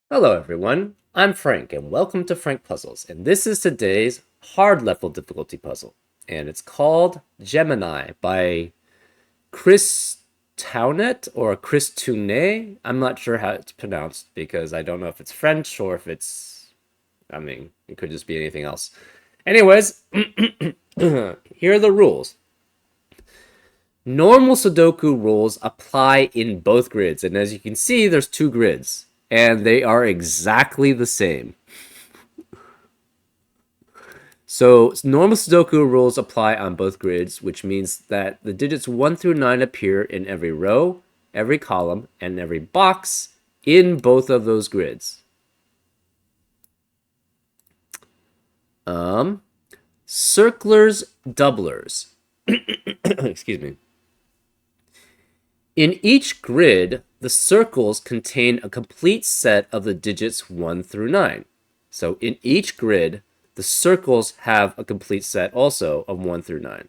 Hello everyone, I'm Frank and welcome to Frank Puzzles, and this is today's hard level difficulty puzzle, and it's called Gemini by Chris Taunet or Chris Tounet. I'm not sure how it's pronounced because I don't know if it's French or if it could just be anything else. Anyways, here are the rules. Normal Sudoku rules apply in both grids, and as you can see, there's two grids, and they are exactly the same. So normal Sudoku rules apply on both grids, which means that the digits 1 through 9 appear in every row, every column, and every box in both of those grids. Circlers, doublers. Excuse me. In each grid, the circles contain a complete set of the digits 1 through 9. So in each grid, the circles have a complete set also of 1 through 9.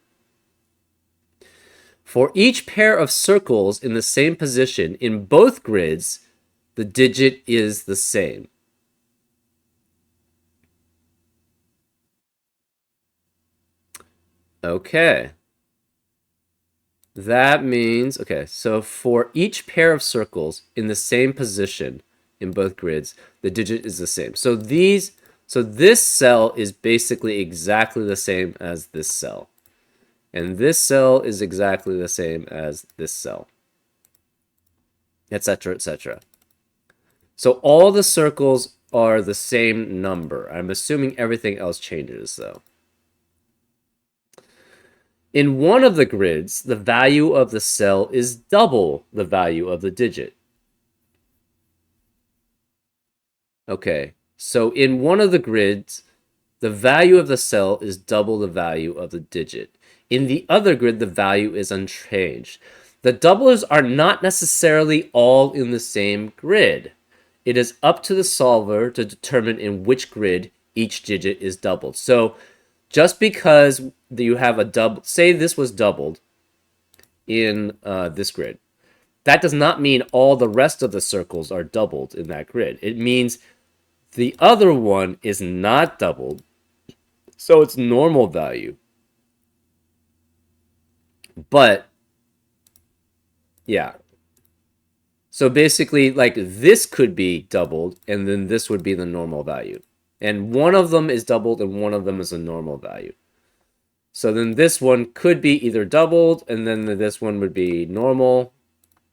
For each pair of circles in the same position in both grids, the digit is the same. Okay. That means, okay, so for each pair of circles in the same position in both grids, the digit is the same. So this cell is basically exactly the same as this cell. And this cell is exactly the same as this cell, etc., etc. So all the circles are the same number. I'm assuming everything else changes, though. In one of the grids, the value of the cell is double the value of the digit. Okay, so in one of the grids, the value of the cell is double the value of the digit. In the other grid, the value is unchanged. The doublers are not necessarily all in the same grid. It is up to the solver to determine in which grid each digit is doubled. So just because you have a double, say this was doubled in this grid, that does not mean all the rest of the circles are doubled in that grid. It means the other one is not doubled, so it's normal value. But, yeah. So basically, like, this could be doubled, and then this would be the normal value. And one of them is doubled, and one of them is a normal value. So then this one could be either doubled, and then this one would be normal.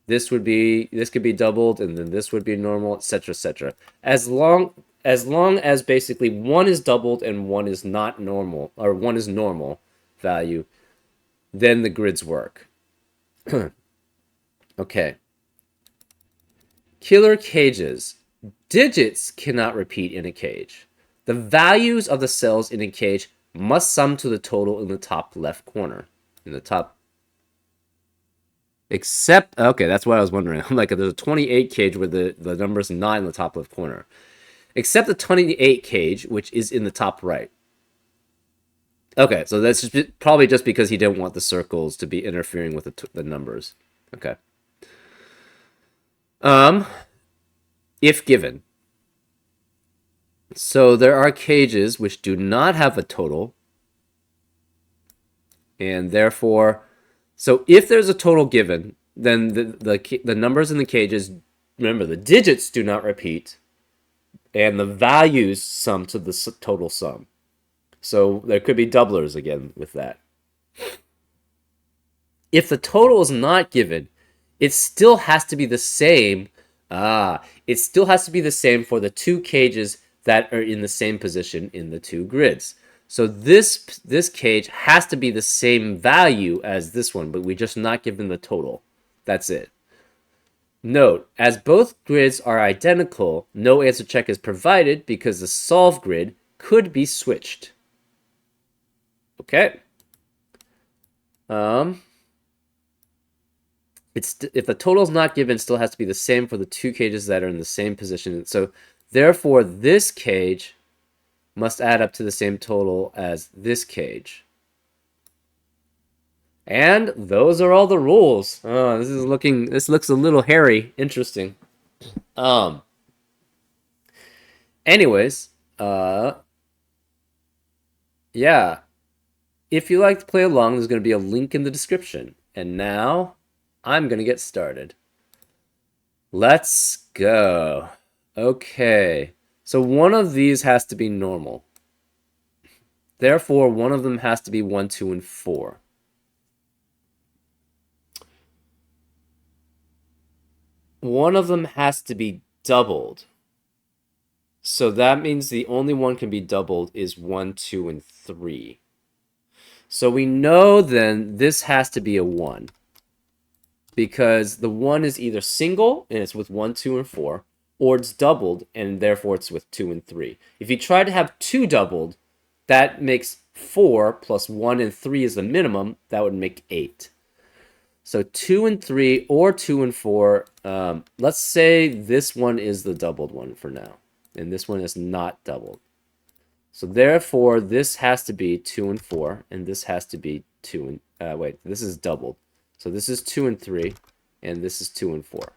This could be doubled, and then this would be normal, etc., etc. As long as basically one is doubled and one is not normal, or one is normal value, then the grids work. Okay. Killer cages. Digits cannot repeat in a cage. The values of the cells in a cage must sum to the total in the top left corner. In the top. Except, okay, that's what I was wondering. I'm like, there's a 28 cage where the number is 9 in the top left corner. Except the 28 cage, which is in the top right. Okay, so that's probably just because he didn't want the circles to be interfering with the numbers. Okay. If given. So there are cages which do not have a total, and therefore, so if there's a total given, then the numbers in the cages, remember, the digits do not repeat, and the values sum to the total sum. So there could be doublers again with that. If the total is not given, it still has to be the same. It still has to be the same for the two cages that are in the same position in the two grids. So this cage has to be the same value as this one, but we're just not given the total. That's it. Note, as both grids are identical, no answer check is provided because the solve grid could be switched. Okay. If the total is not given, it still has to be the same for the two cages that are in the same position. So therefore, this cage must add up to the same total as this cage. And those are all the rules. Oh, this looks a little hairy. Interesting. Anyways, yeah. If you like to play along, there's going to be a link in the description. And now, I'm going to get started. Let's go. Okay. So one of these has to be normal. Therefore, one of them has to be 1, 2, and 4. One of them has to be doubled. So that means the only one can be doubled is 1, 2, and 3. So we know then this has to be a 1. Because the 1 is either single, and it's with 1, 2, and 4, or it's doubled, and therefore it's with 2 and 3. If you try to have 2 doubled, that makes 4 plus 1 and 3 is the minimum. That would make 8. So 2 and 3 or 2 and 4. Let's say this one is the doubled one for now. And this one is not doubled. So therefore, this has to be 2 and 4. And this has to be 2 and... wait, this is doubled. So this is 2 and 3. And this is 2 and 4.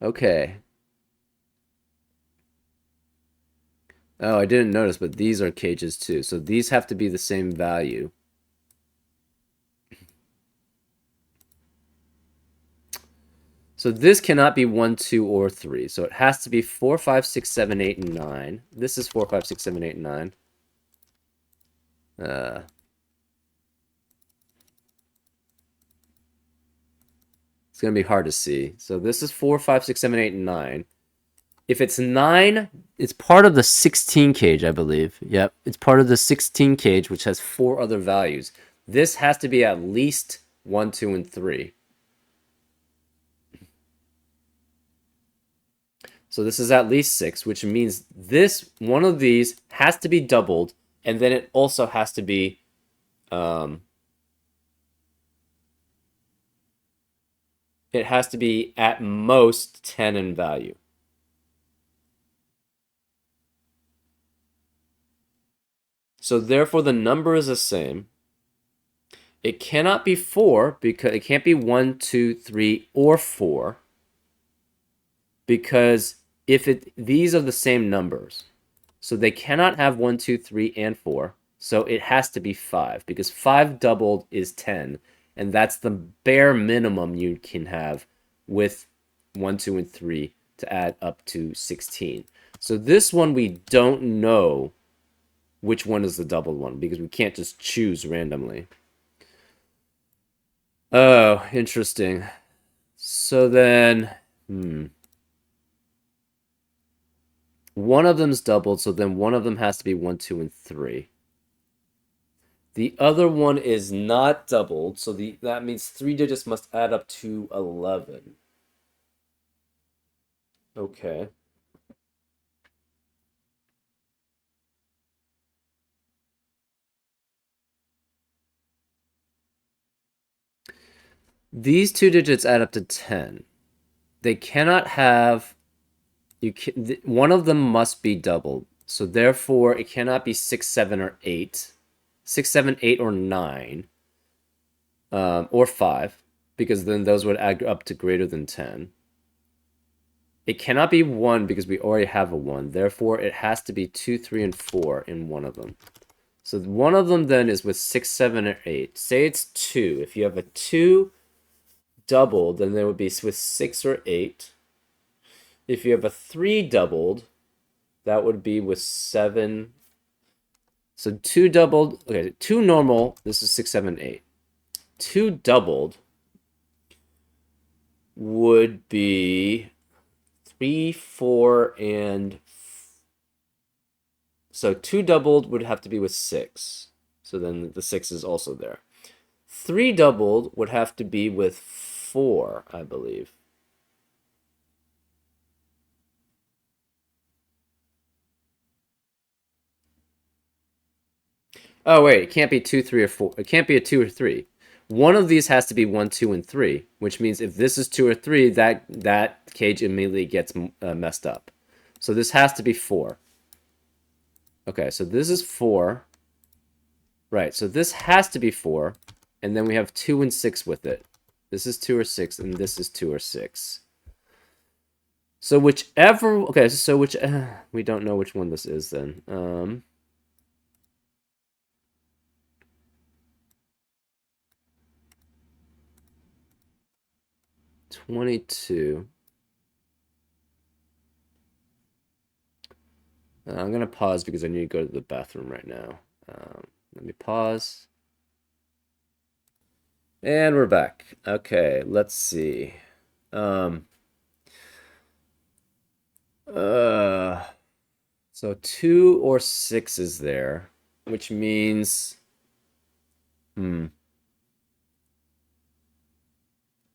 Okay. Oh, I didn't notice, but these are cages too. So these have to be the same value. So this cannot be 1, 2, or 3. So it has to be 4, 5, 6, 7, 8, and 9. This is 4, 5, 6, 7, 8, and 9. It's going to be hard to see. So this is 4, 5, 6, 7, 8, and 9. If it's 9, it's part of the 16 cage, I believe. Yep, it's part of the 16 cage, which has 4 other values. This has to be at least 1, 2, and 3. So this is at least 6, which means this one of these has to be doubled, and then it also has to be it has to be at most 10 in value. So therefore the number is the same. It cannot be 4 because it can't be 1, 2, 3, or 4. Because if these are the same numbers, so they cannot have 1, 2, 3, and 4. So it has to be 5 because 5 doubled is 10, and that's the bare minimum you can have with 1, 2, and 3 to add up to 16. So this one we don't know which one is the doubled one because we can't just choose randomly. Oh, interesting. So then, one of them's doubled, so then one of them has to be 1, 2, and 3. The other one is not doubled, so that means 3 digits must add up to 11. Okay. These 2 digits add up to 10. They cannot have... one of them must be doubled. So therefore, it cannot be 6, 7, or 8. 6, 7, 8, or 9. Or 5. Because then those would add up to greater than 10. It cannot be 1 because we already have a 1. Therefore, it has to be 2, 3, and 4 in one of them. So one of them then is with 6, 7, or 8. Say it's 2. If you have a 2 doubled, then it would be with 6 or 8. If you have a 3 doubled, that would be with 7. So 2 doubled, okay, 2 normal, this is 6, 7, 8. 2 doubled would be 3, 4, and... So 2 doubled would have to be with 6. So then the 6 is also there. 3 doubled would have to be with 4, I believe. Oh, wait, it can't be 2, 3, or 4. It can't be a 2 or 3. One of these has to be 1, 2, and 3, which means if this is 2 or 3, that cage immediately gets messed up. So this has to be 4. Okay, so this is 4. Right, so this has to be 4, and then we have 2 and 6 with it. This is 2 or 6, and this is 2 or 6. So whichever, okay, so which, we don't know which one this is then. 22. I'm gonna pause because I need to go to the bathroom right now. Let me pause. And we're back. Okay, let's see. Um, uh, so 2 or 6 is there, which means,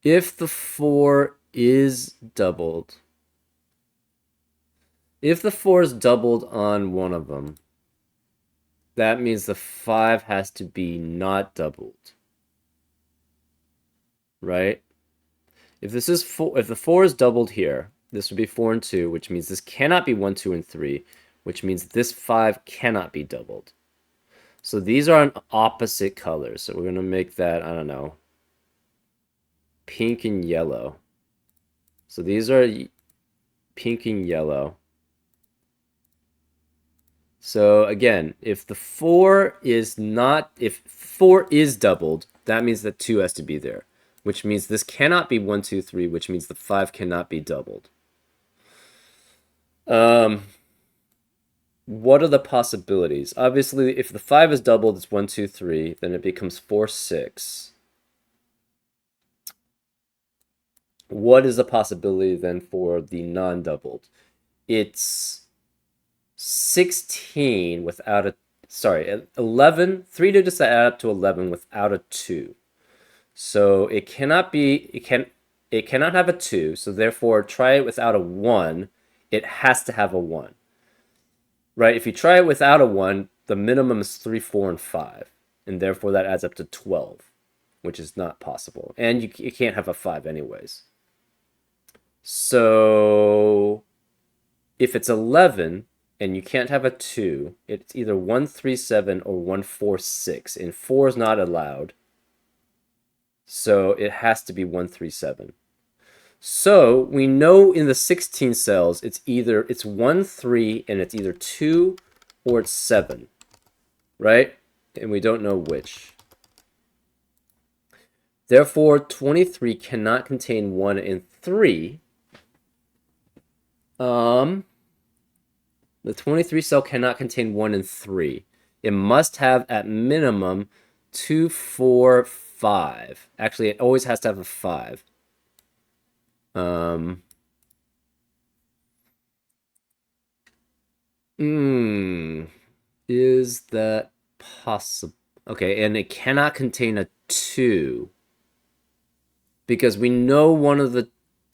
if the 4 is doubled, if the 4 is doubled on one of them, that means the 5 has to be not doubled, right? If this is 4, if the 4 is doubled here, this would be 4 and 2, which means this cannot be 1, 2, and 3, which means this 5 cannot be doubled. So these are on opposite colors. So we're going to make that, I don't know, pink and yellow. So these are pink and yellow. So again, if the 4 is not, if 4 is doubled, that means that 2 has to be there, which means this cannot be 1, 2, 3, which means the 5 cannot be doubled. What are the possibilities? Obviously, if the 5 is doubled, it's 1, 2, 3, then it becomes 4, 6. What is the possibility then for the non-doubled? It's 16 without a, sorry, 11, 3 digits that add up to 11 without a 2. So it cannot be, it cannot have a 2, so therefore try it without a 1, it has to have a 1. Right? If you try it without a 1, the minimum is 3, 4, and 5, and therefore that adds up to 12, which is not possible. And you can't have a 5 anyways. So if it's 11 and you can't have a 2, it's either 137 or 146, and 4 is not allowed. So it has to be 137. So we know in the 16 cells, it's 1, 3, and it's either 2 or it's 7, right? And we don't know which. Therefore, 23 cannot contain 1 and 3. The 23 cell cannot contain 1 and 3. It must have at minimum 2, 4, 5. Actually, it always has to have a 5. Is that possible? Okay, and it cannot contain a 2. Because we know one of the...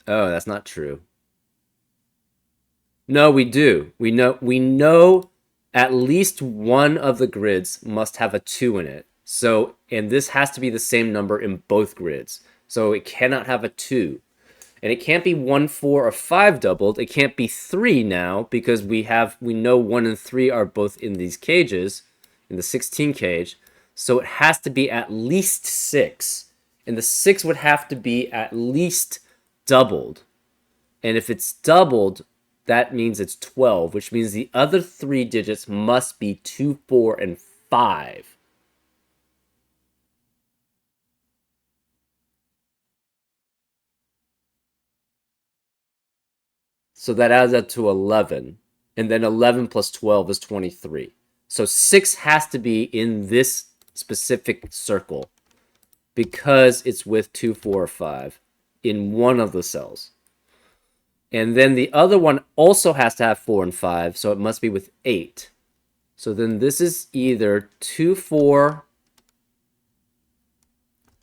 Oh, that's not true. No, we do. We know at least one of the grids must have a 2 in it. So, and this has to be the same number in both grids. So it cannot have a 2. And it can't be 1, 4, or 5 doubled. It can't be 3 now because we know 1 and 3 are both in these cages, in the 16 cage. So it has to be at least 6. And the 6 would have to be at least doubled. And if it's doubled, that means it's 12, which means the other 3 digits must be 2, 4, and 5. So that adds up to 11. And then 11 plus 12 is 23. So 6 has to be in this specific circle because it's with 2, 4, or 5 in one of the cells. And then the other one also has to have 4 and 5, so it must be with 8. So then this is either 2, 4,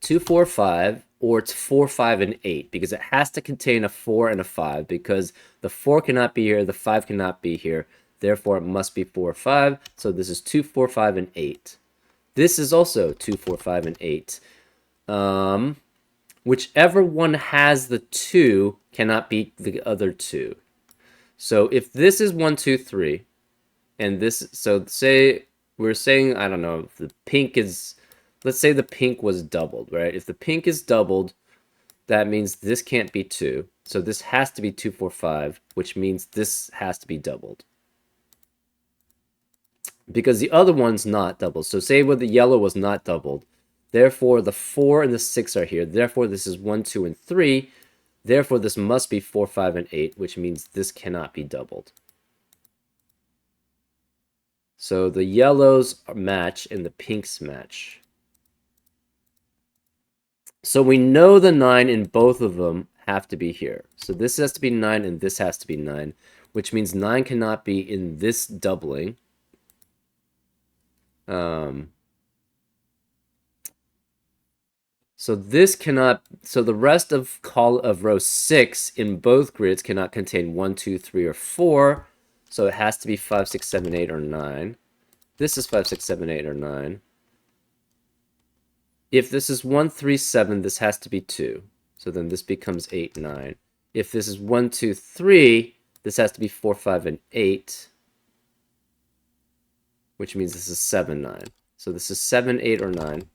2, 4, 5, or it's 4, 5, and 8, because it has to contain a 4 and a 5, because the 4 cannot be here, the 5 cannot be here, therefore it must be 4, 5, so this is 2, 4, 5, and 8. This is also 2, 4, 5, and 8. Whichever one has the 2 cannot be the other 2. So if this is 1, 2, 3, and this, so say, we're saying, I don't know, if the pink is, let's say the pink was doubled, right? If the pink is doubled, that means this can't be 2. So this has to be 2, 4, 5, which means this has to be doubled. Because the other one's not doubled. So say where the yellow was not doubled. Therefore, the 4 and the 6 are here. Therefore, this is 1, 2, and 3. Therefore, this must be 4, 5, and 8, which means this cannot be doubled. So the yellows match and the pinks match. So we know the 9 in both of them have to be here. So this has to be 9 and this has to be 9, which means 9 cannot be in this doubling. So this cannot, so the rest of row 6 in both grids cannot contain 1, 2, 3, or 4. So it has to be 5, 6, 7, 8, or 9. This is 5, 6, 7, 8, or 9. If this is 1, 3, 7, this has to be 2. So then this becomes 8, 9. If this is 1, 2, 3, this has to be 4, 5, and 8. Which means this is 7, 9. So this is 7, 8, or 9.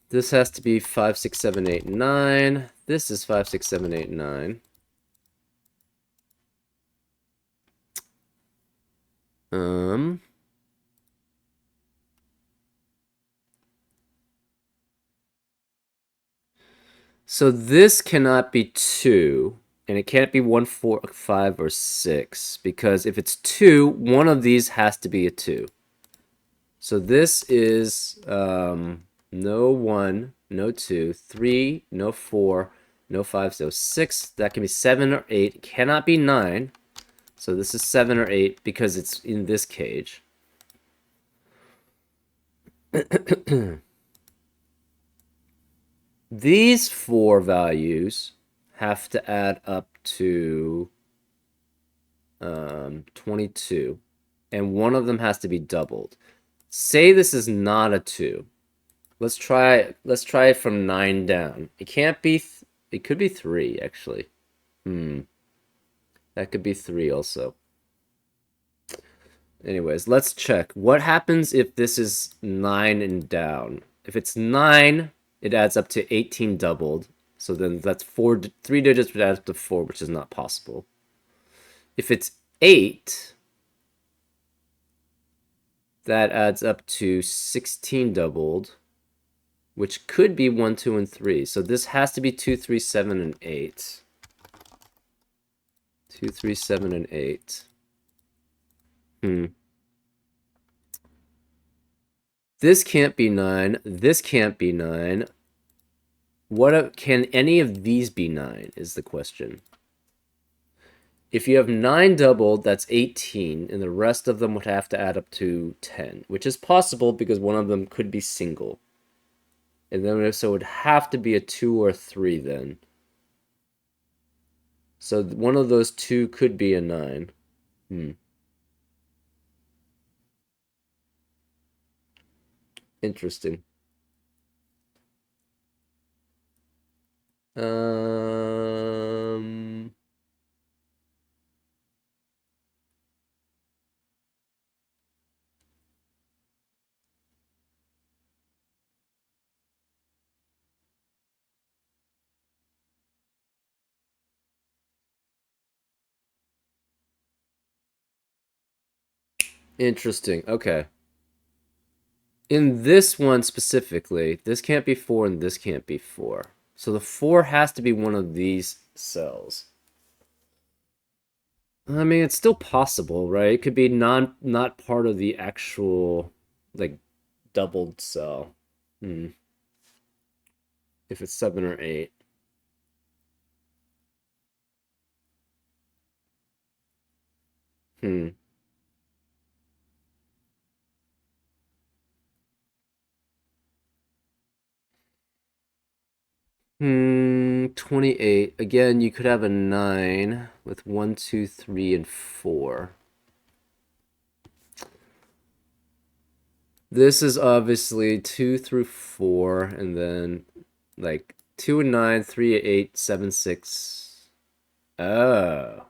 This has to be 5, 6, 7, 8, 9. This is 5, 6, 7, 8, 9. So this cannot be 2, and it can't be 1, 4, 5, or 6, because if it's 2, one of these has to be a 2. So this is no 1, no 2, 3, no 4, no 5, no 6. That can be 7 or 8. It cannot be 9. So this is 7 or 8 because it's in this cage. These 4 values have to add up to 22. And one of them has to be doubled. Say this is not a 2. Let's try from 9 down. It can't be, it could be 3, actually. That could be 3 also. Anyways, let's check. What happens if this is 9 and down? If it's 9, it adds up to 18 doubled. So then that's 3 digits would add up to 4, which is not possible. If it's 8, that adds up to 16 doubled, which could be 1, 2, and 3. So this has to be 2, 3, 7, and 8. 2, 3, 7, and 8. This can't be 9. This can't be 9. Can any of these be 9 is the question. If you have 9 doubled, that's 18, and the rest of them would have to add up to 10, which is possible because one of them could be single. And then so it would have to be a 2 or 3 then. So one of those 2 could be a 9. Interesting. Interesting. Okay. In this one specifically, this can't be 4 and this can't be 4. So the 4 has to be one of these cells. I mean, it's still possible, right? It could be not part of the actual, like, doubled cell. If it's 7 or 8. 28. Again, you could have a 9 with 1, 2, 3, and 4. This is obviously 2 through 4, and then like 2 and 9, 3, 8, 7, 6. Oh.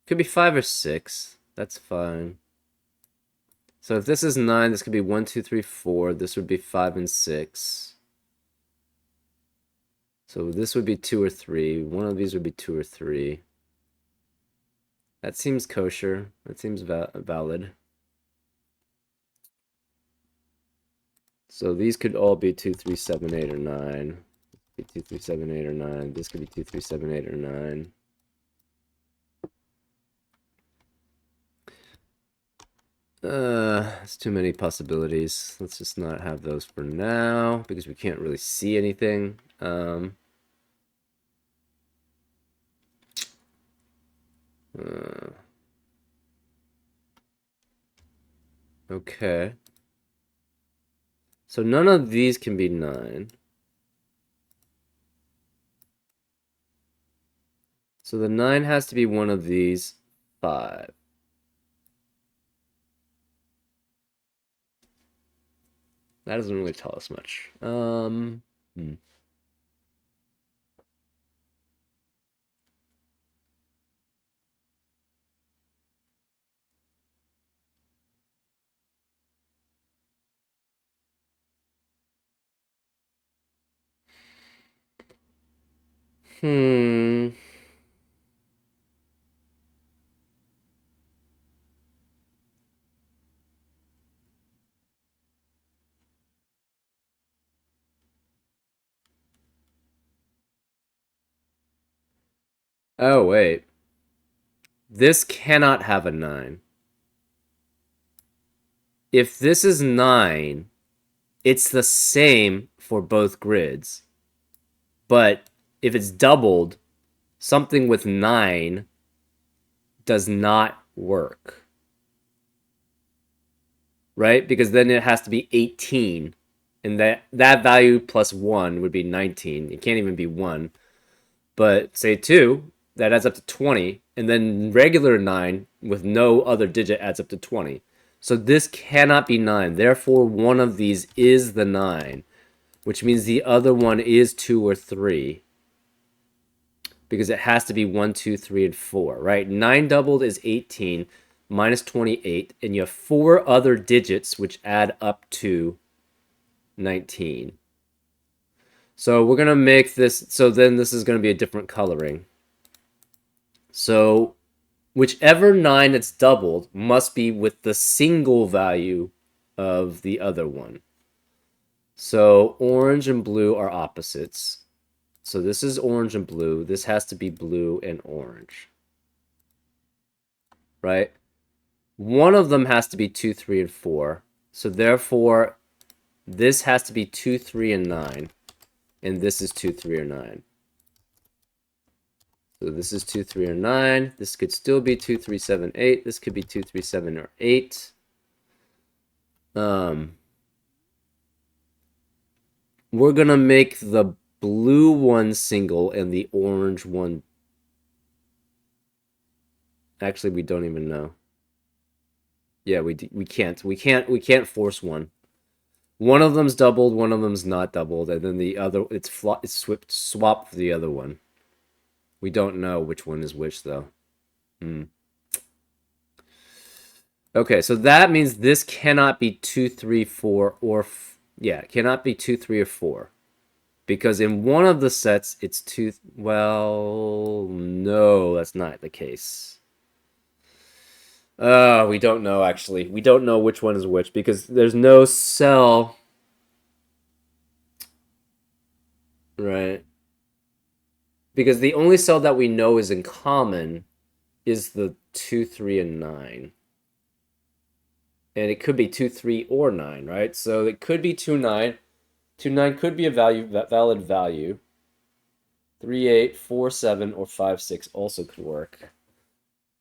Could be 5 or 6. That's fine. So if this is 9, this could be 1, 2, 3, 4. This would be 5 and 6. So this would be 2 or 3. One of these would be 2 or 3. That seems kosher. That seems valid. So these could all be 2, 3, 7, 8, or 9. Be 2, 3, 7, 8, or 9. This could be 2, 3, 7, 8, or 9. It's too many possibilities. Let's just not have those for now because we can't really see anything. Okay. So none of these can be 9. So the 9 has to be one of these 5. That doesn't really tell us much. Hmm. Hmm. Oh, wait. This cannot have a 9. If this is 9, it's the same for both grids. But if it's doubled, something with 9 does not work. Right? Because then it has to be 18. And that value plus 1 would be 19. It can't even be 1. But say 2, that adds up to 20. And then regular 9 with no other digit adds up to 20. So this cannot be 9. Therefore, one of these is the 9, which means the other one is 2 or 3. Because it has to be 1, 2, 3, and 4, right? 9 doubled is 18 minus 28, and you have 4 other digits which add up to 19. So we're going to make this, so then this is going to be a different coloring. So whichever 9 that's doubled must be with the single value of the other one. So orange and blue are opposites. So this is orange and blue. This has to be blue and orange. Right? One of them has to be 2, 3, and 4. So therefore, this has to be 2, 3, and 9. And this is 2, 3, or 9. So this is 2, 3, or 9. This could still be 2, 3, 7, 8. This could be 2, 3, 7, or 8. We're going to make the blue one single and the orange one. Actually, we don't even know. Yeah, we can't force one. One of them's doubled, one of them's not doubled, and then the other it's swapped for the other one. We don't know which one is which though. Okay, so that means this cannot be 2, 3, 4, or yeah, it cannot be 2, 3, or 4. Because in one of the sets it's 2, well, no, that's not the case. We don't know actually. We don't know which one is which because there's no cell. Right. Because the only cell that we know is in common is the 2, 3, and 9. And it could be 2, 3, or 9, right? So it could be 2, 9. 2, 9 could be a valid value. 3, 8, 4, 7, or 5, 6 also could work.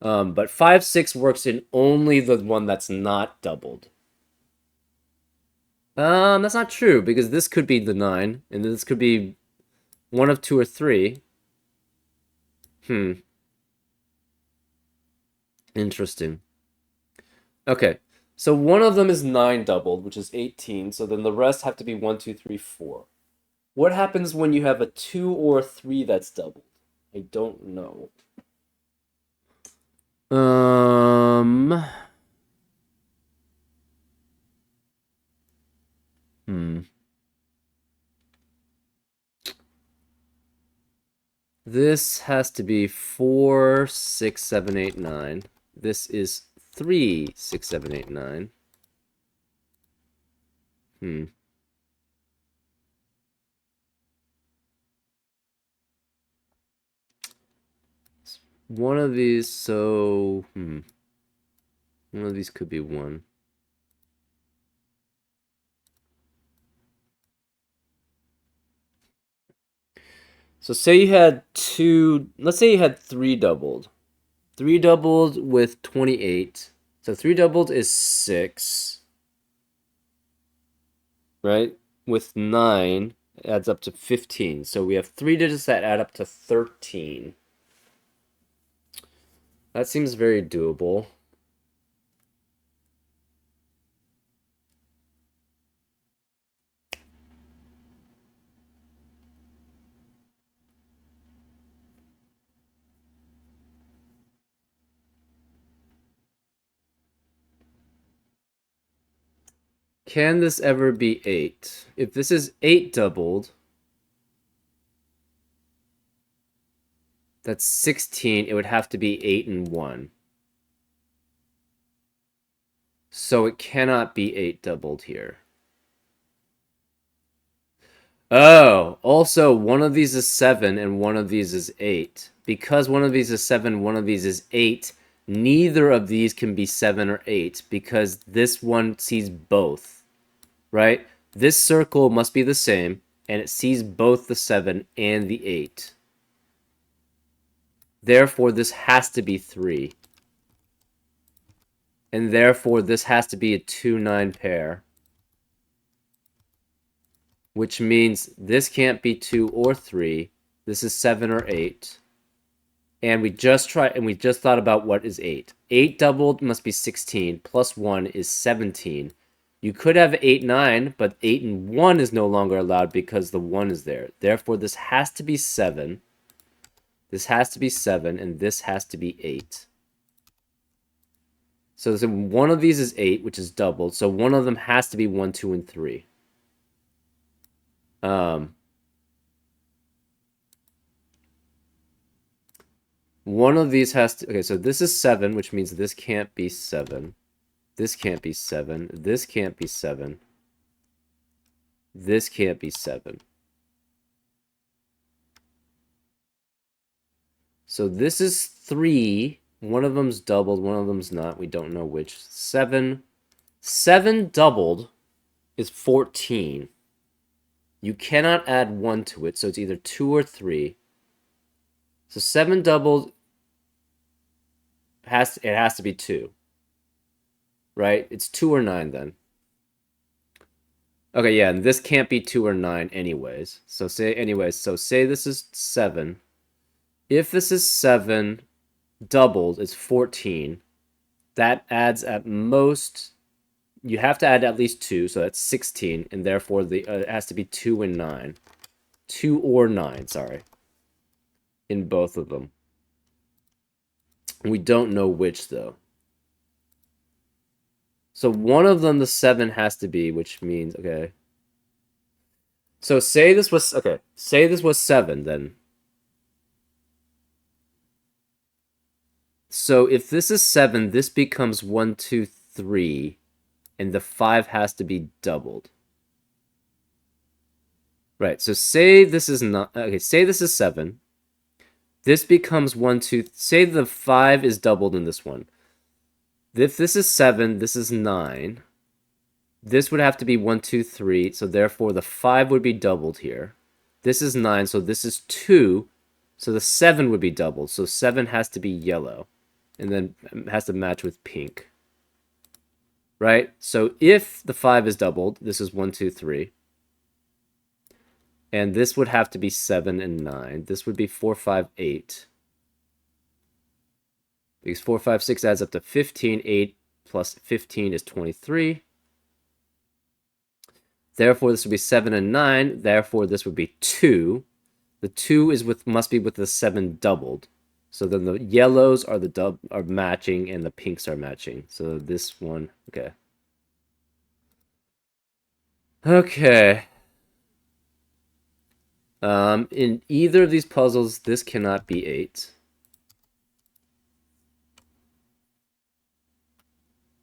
But 5, 6 works in only the one that's not doubled. That's not true, because this could be the 9, and this could be one of 2 or 3. Interesting. Okay, so one of them is 9 doubled, which is 18, so then the rest have to be 1, 2, 3, 4. What happens when you have a 2 or a 3 that's doubled? I don't know. Hmm. This has to be 4, 6, 7, 8, 9. This is 3, 6, 7, 8, 9. One of these, so... One of these could be 1. So say you had 2... Let's say you had 3 doubled. 3 doubled with 28. So 3 doubled is 6. Right? With 9, it adds up to 15. So we have 3 digits that add up to 13. That seems very doable. Can this ever be 8? If this is 8 doubled, that's 16. It would have to be 8 and 1. So it cannot be 8 doubled here. Oh, also one of these is 7 and one of these is 8. Because one of these is 7, one of these is 8, neither of these can be 7 or 8 because this one sees both, right? This circle must be the same and it sees both the 7 and the 8. Therefore, this has to be 3. And therefore, this has to be a 2-9 pair. Which means this can't be 2 or 3. This is 7 or 8. And we just thought about what is 8. 8 doubled must be 16, plus 1 is 17. You could have 8, 9, but 8 and 1 is no longer allowed because the 1 is there. Therefore, this has to be 7. This has to be 7, and this has to be 8. So one of these is 8, which is doubled. So one of them has to be 1, 2, and 3. One of these has to... Okay, so this is 7, which means this can't be 7. This can't be 7. This can't be 7. This can't be 7. So this is 3. One of them's doubled, one of them's not. We don't know which. 7. 7 doubled is 14. You cannot add 1 to it, so it's either 2 or 3. So 7 doubled it has to be 2. Right? It's 2 or 9 then. Okay, yeah, and this can't be 2 or 9 anyways. So say this is 7. If this is 7 doubled, it's 14. That adds at most... You have to add at least 2, so that's 16, and therefore it has to be 2 and 9. 2 or 9, sorry. In both of them. We don't know which, though. So one of them, the 7 has to be, which means, okay. So say this was 7, then. So if this is 7, this becomes 1, 2, 3, and the 5 has to be doubled. Right, so say this is not... Okay, say this is 7. This becomes 1, 2... Say the 5 is doubled in this one. If this is 7, this is 9. This would have to be 1, 2, 3, so therefore the 5 would be doubled here. This is 9, so this is 2, so the 7 would be doubled. So 7 has to be yellow, and then it has to match with pink. Right? So if the 5 is doubled, this is 1, 2, 3. And this would have to be 7 and 9. This would be 4, 5, 8. Because 4, 5, 6 adds up to 15. 8 plus 15 is 23. Therefore, this would be 7 and 9. Therefore, this would be 2. The 2 must be with the 7 doubled. So then the yellows are matching and the pinks are matching. So this one, okay. Okay. In either of these puzzles, this cannot be 8.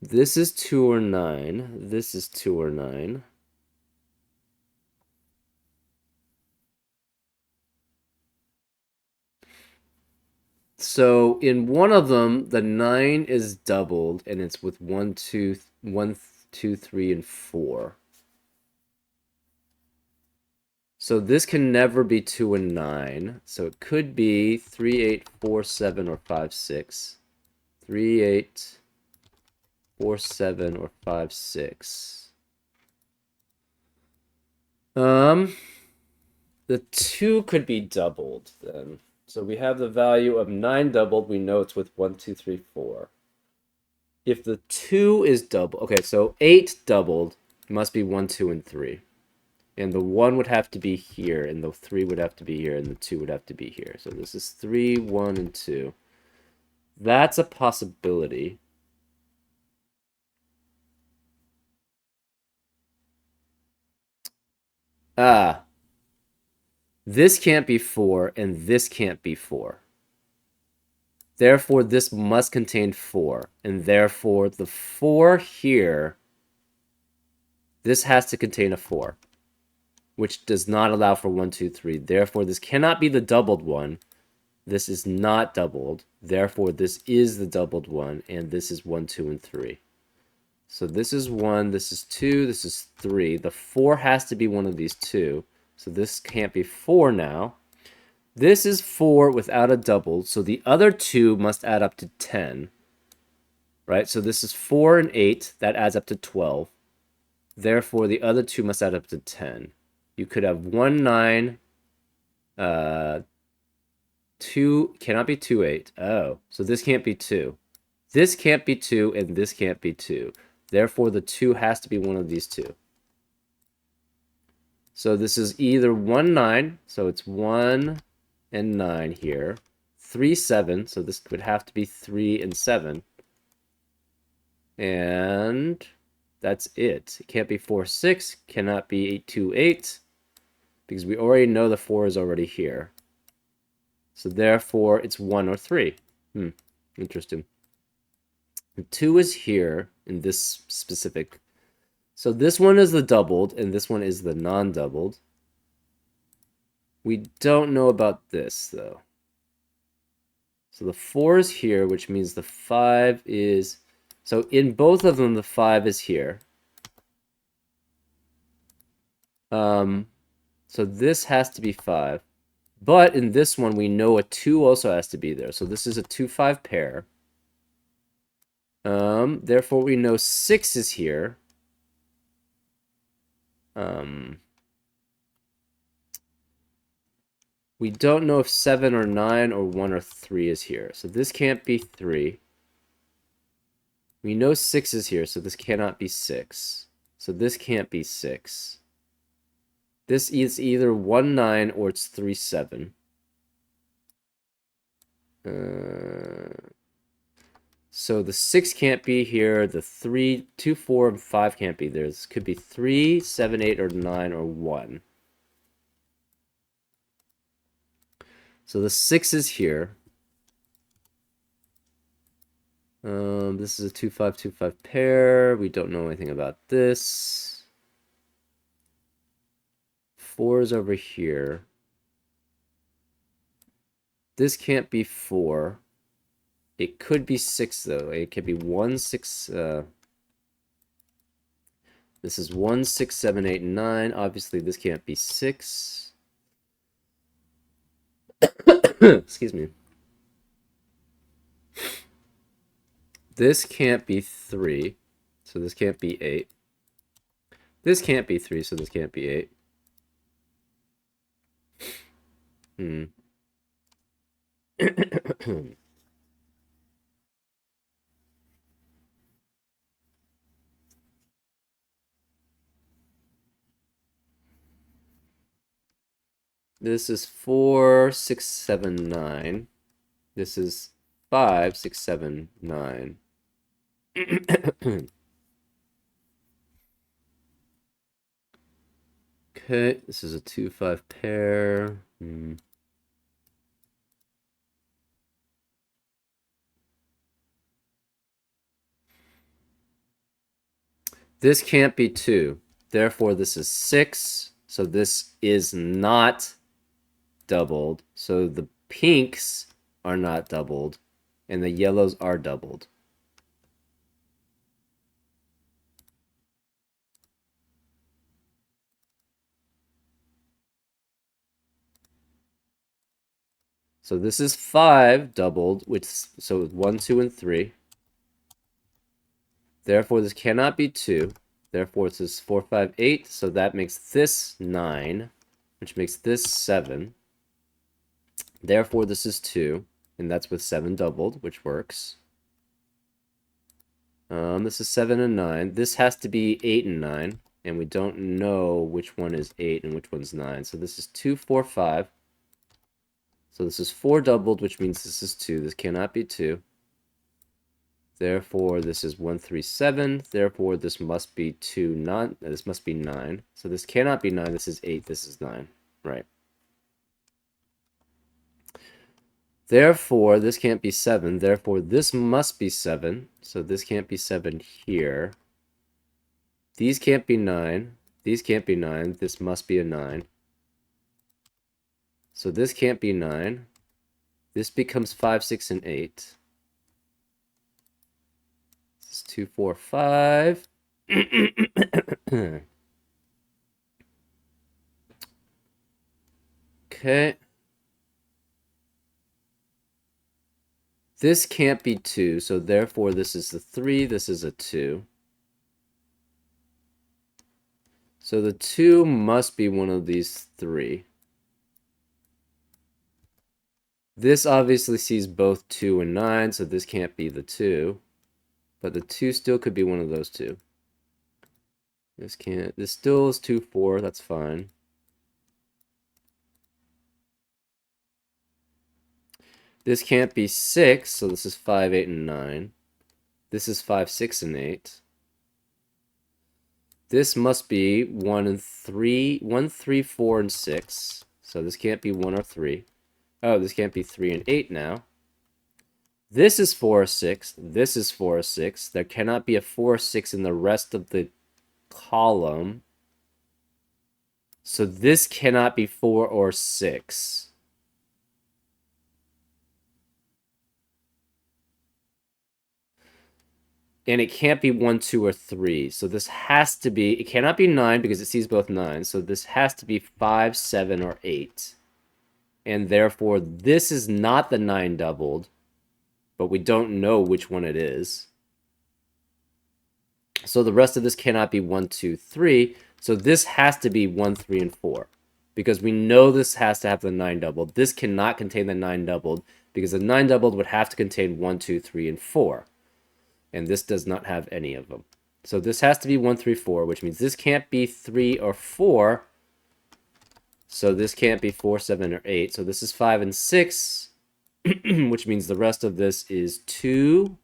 This is 2 or 9. This is 2 or 9. So in one of them, the 9 is doubled, and it's with 1, 2, 1, 2, 3, and 4. So this can never be 2 and 9. So it could be 3, 8, 4, 7, or 5, 6. 3, 8, 4, 7, or 5, 6. The 2 could be doubled then. So we have the value of 9 doubled. We know it's with 1, 2, 3, 4. If the 2 is double, okay, so 8 doubled must be 1, 2, and 3. And the 1 would have to be here, and the 3 would have to be here, and the 2 would have to be here. So this is 3, 1, and 2. That's a possibility. Ah, this can't be 4, and this can't be 4. Therefore, this must contain 4, and therefore the 4 here, this has to contain a 4, which does not allow for 1, 2, 3. Therefore, this cannot be the doubled one. This is not doubled. Therefore, this is the doubled one, and this is 1, 2, and 3. So this is 1, this is 2, this is 3. The 4 has to be one of these two. So this can't be 4 now. This is 4 without a double, so the other 2 must add up to 10. Right? So this is 4 and 8. That adds up to 12. Therefore, the other 2 must add up to 10. You could have 1, 9, 2, cannot be 2, 8. Oh, so this can't be 2. This can't be 2, and this can't be 2. Therefore, the 2 has to be one of these two. So this is either 1, 9, so it's 1 and 9 here. 3, 7, so this would have to be 3 and 7. And that's it. It can't be 4, 6, cannot be 8, 2, 8, because we already know the 4 is already here. So therefore, it's 1 or 3. Interesting. The 2 is here in this specific. So this one is the doubled, and this one is the non-doubled. We don't know about this, though. So the 4 is here, which means the 5 is... So in both of them, the 5 is here. So this has to be 5. But in this one, we know a 2 also has to be there. So this is a 2-5 pair. Therefore, we know 6 is here. We don't know if 7 or 9 or 1 or 3 is here. So this can't be 3. We know 6 is here, so this cannot be 6. So this can't be 6. This is either 1, 9 or it's 3, 7. So the 6 can't be here. The 3, 2, 4, and 5 can't be there. This could be 3, 7, 8, or 9, or 1. So the 6 is here. This is a 2-5, 2-5 pair. We don't know anything about this. 4 is over here. This can't be 4. It could be 6, though. It could be 1, 6. This is 1, 6, 7, 8, 9. Obviously, this can't be 6. Excuse me. This can't be 3, so this can't be 8. This can't be 3, so this can't be 8. This is 4, 6, 7, 9. This is 5, 6, 7, 9. Okay, this is a 2-5 pair. This can't be 2. Therefore, this is 6. So this is not doubled. So the pinks are not doubled, and the yellows are doubled. So this is 5 doubled, so 1, 2, and 3. Therefore, this cannot be 2. Therefore, this is 4, 5, 8. So that makes this 9, which makes this 7. Therefore, this is 2, and that's with 7 doubled, which works. This is 7 and 9. This has to be 8 and 9, and we don't know which one is 8 and which one's 9. So this is 2, 4, 5. So this is 4 doubled, which means this is 2. This cannot be 2. Therefore, this is 1, 3, 7. Therefore, this must be 2, this must be 9. So this cannot be 9. This is 8. This is 9. Right. Therefore, this can't be 7. Therefore, this must be 7. So this can't be 7 here. These can't be 9. These can't be 9. This must be a 9. So this can't be 9. This becomes 5, 6, and 8. This is 2, 4, 5. Okay. This can't be 2, so therefore this is the 3, this is a 2. So the 2 must be one of these 3. This obviously sees both 2 and 9, so this can't be the 2. But the 2 still could be one of those 2. This still is 2, 4, that's fine. This can't be 6, so this is 5, 8, and 9. This is 5, 6, and 8. This must be 1 and 3, 1, 3, 4, and 6. So this can't be 1 or 3. Oh, this can't be 3 and 8 now. This is 4 or 6. This is 4 or 6. There cannot be a 4 or 6 in the rest of the column. So this cannot be 4 or 6. And it can't be 1, 2, or 3. So this has to be, it cannot be 9 because it sees both 9. So this has to be 5, 7, or 8. And therefore, this is not the 9 doubled, but we don't know which one it is. So the rest of this cannot be 1, 2, 3. So this has to be 1, 3, and 4. Because we know this has to have the 9 doubled. This cannot contain the 9 doubled because the 9 doubled would have to contain 1, 2, 3, and 4. And this does not have any of them. So this has to be 1, 3, 4, which means this can't be 3 or 4. So this can't be 4, 7, or 8. So this is 5 and 6, which means the rest of this is 2.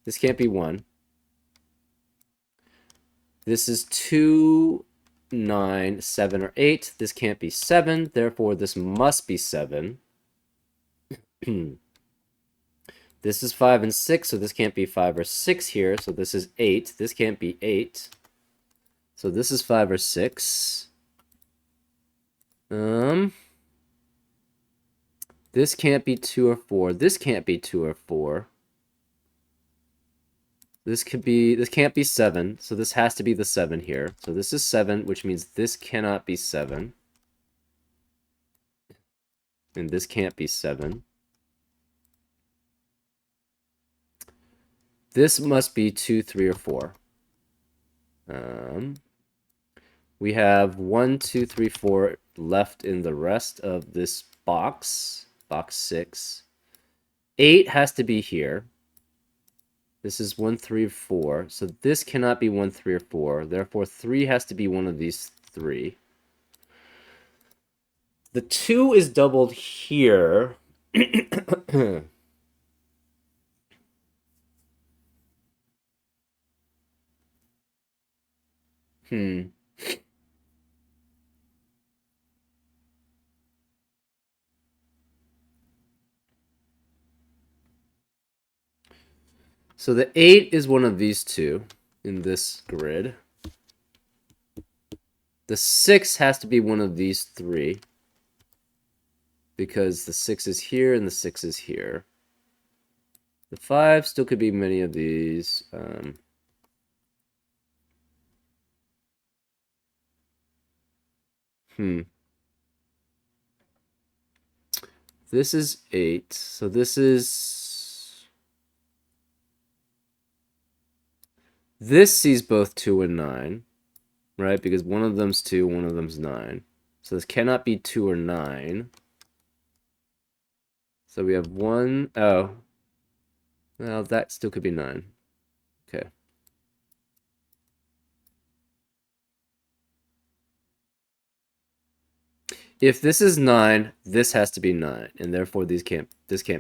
This can't be 1. This is 2, 9, 7, or 8. This can't be 7. Therefore, this must be 7. This is 5 and 6, so this can't be 5 or 6 here. So this is 8. This can't be 8. So this is 5 or 6. This can't be 2 or 4. This can't be 2 or 4. This can't be 7. So this has to be the 7 here. So this is 7, which means this cannot be 7. And this can't be 7. This must be 2, 3, or 4. We have 1, 2, 3, 4 left in the rest of this box. Box 6. 8 has to be here. This is 1, 3, 4. So this cannot be 1, 3, or 4. Therefore, 3 has to be one of these 3. The 2 is doubled here. So the 8 is one of these two in this grid. The 6 has to be one of these three because the 6 is here and the 6 is here. The 5 still could be many of these. This is 8. So this is... This sees both 2 and 9, right? Because one of them's 2, one of them's 9. So this cannot be 2 or 9. So we have 1... Oh. Well, that still could be 9. Okay. If this is 9, this has to be 9, and therefore this can't